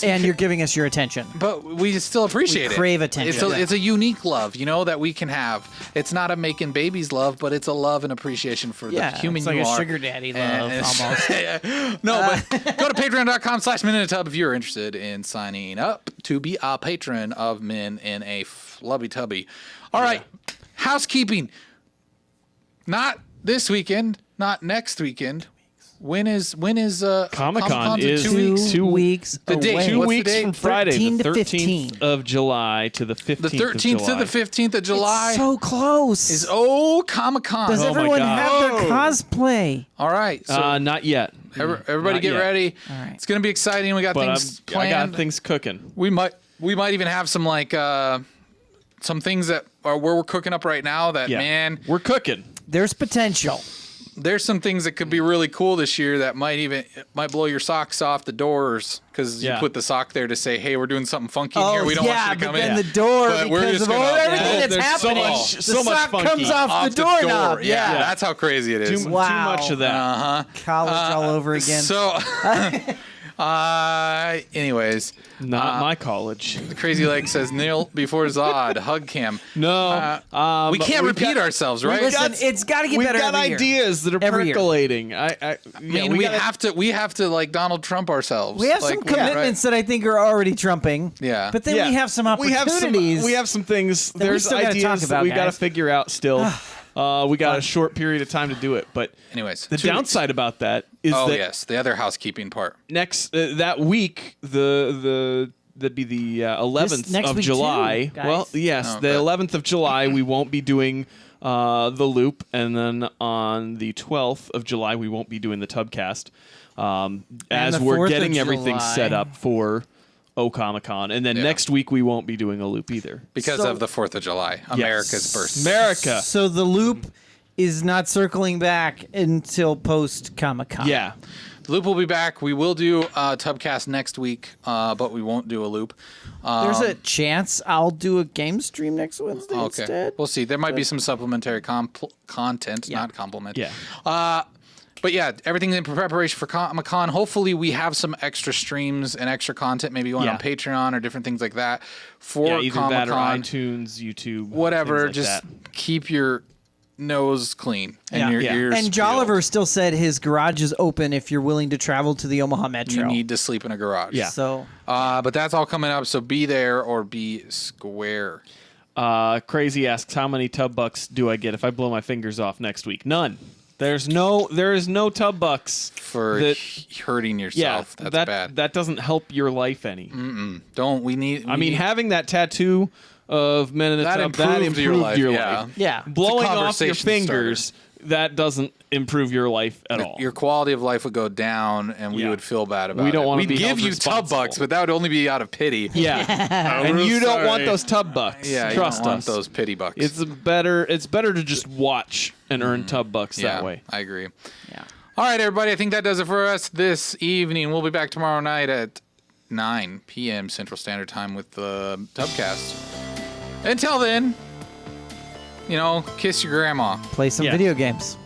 And you're giving us your attention. but we still appreciate We it. crave attention. It's a unique love, that we can have. It's not a making babies love, but it's a love and appreciation for the human it's like you a are. sugar daddy And love it's- almost. No, but go to patreon.com/MinInATub if you're interested in signing up to be a patron of Men in a Flubby Tubby. All right, housekeeping. Not this weekend, not next weekend. When is Comic-Con in is 2 weeks? 2 weeks The date. away. 2 What's the weeks date? from Friday, 13 the to 13th 15. of July to the 15th The 13th of to July. the 15th of July It's so close. is Comic-Con. Does Oh my everyone God. have their cosplay? All right, so Not yet. everybody Not get yet. ready. All right. It's gonna be exciting. We got But things I planned. got things cooking. We might even have some some things that are where we're cooking up right now. That Yeah. man, We're cooking. There's potential. there's some things that could be really cool this year that might blow your socks off the doors because you Yeah. put the sock there to say, hey, we're doing something funky in here. We don't want you to come but in. then the door, But we're because just of gonna- everything Yeah. that's There's so happening, much- the so much sock funky. comes off the doorknob. Yeah, Yeah. that's how crazy it is. Too Wow. much of that. College all over again. So, anyways, Not my college. the Crazy Leg says Neil before Zod hug cam. No. We can't repeat ourselves, right? Listen, it's got to get We've better got every year. ideas that are Every year. percolating. I mean, we have to like Donald Trump ourselves. We have like, some commitments that I think are already trumping. Yeah. But then we have some opportunities. We have some things. we There's still gotta ideas talk that about, we got to guys. figure out still. We got a short period of time to do it. But Anyways, the 2 weeks. downside about that is Oh that yes, the other housekeeping part. next that week that'd be the 11th next of week July. too, guys. Well, yes, Oh, the but- 11th of July we won't be doing the loop, and then on the 12th of July we won't be doing the Tubcast. As the we're 4th of getting everything July. set up for Comic-Con, and then Yeah. next week we won't be doing a loop either. Because So- of the 4th of July, America's birth. America. So the loop is not circling back until post Comic-Con. Yeah. Loop will be back. We will do a Tubcast next week, but we won't do a loop. There's a chance I'll do a game stream next Wednesday Okay, instead. we'll see. There might be some supplementary content, not compliment. Yeah. But yeah, everything's in preparation for Comic-Con. Hopefully, we have some extra streams and extra content, maybe going Yeah. on Patreon or different things like that for Yeah, either that or Comic-Con. iTunes, YouTube, Whatever. things like Just that. keep your nose clean and your Yeah. ears And Jolliver still said his garage is open if you're willing to travel to the Omaha Metro. peeled. You need to sleep in a garage. Yeah. So But that's all coming up. So be there or be square. Crazy asks, how many tub bucks do I get if I blow my fingers off next week? None. There is no tub bucks for that, hurting yourself. Yeah, That's bad. That doesn't help your life any. I mean, having that tattoo of Men in a that Tub, improved that improved your life. life. Yeah. Blowing off your conversation fingers, that doesn't improve your life at all. Your quality of life would go down, and we would feel bad about it. We don't want to We'd be give held you tub responsible. bucks, but that would only be out of pity. Yeah, and you don't want those tub bucks. Yeah, Trust you don't want us. those pity bucks. It's better to just watch and earn tub bucks that way. I agree. Yeah. All right, everybody. I think that does it for us this evening. We'll be back tomorrow night at 9 p.m. Central Standard Time with the Tubcast. Until then, kiss your grandma, Play some video games.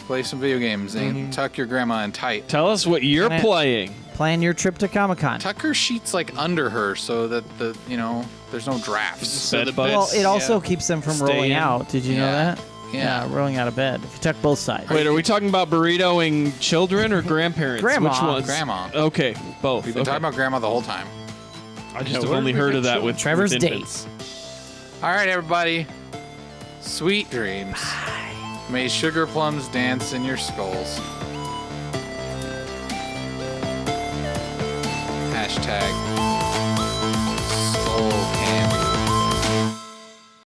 play some video games, and tuck your grandma in tight. Tell us what you're Can I- playing. Plan your trip to Comic-Con. Tuck her sheets under her so that there's no drafts. Bed Well, bugs. it also keeps them from Stay rolling in. out. Did you know Yeah. that? Yeah. rolling out of bed. If you tuck both sides. Wait, are we talking about burritoing children or grandparents? Grandma. Which ones? Grandma. Okay, both. We've been talking about grandma the whole time. I just have only heard of that with Trevor's with infants. All right, everybody. Sweet dreams. May sugar plums dance in your skulls. #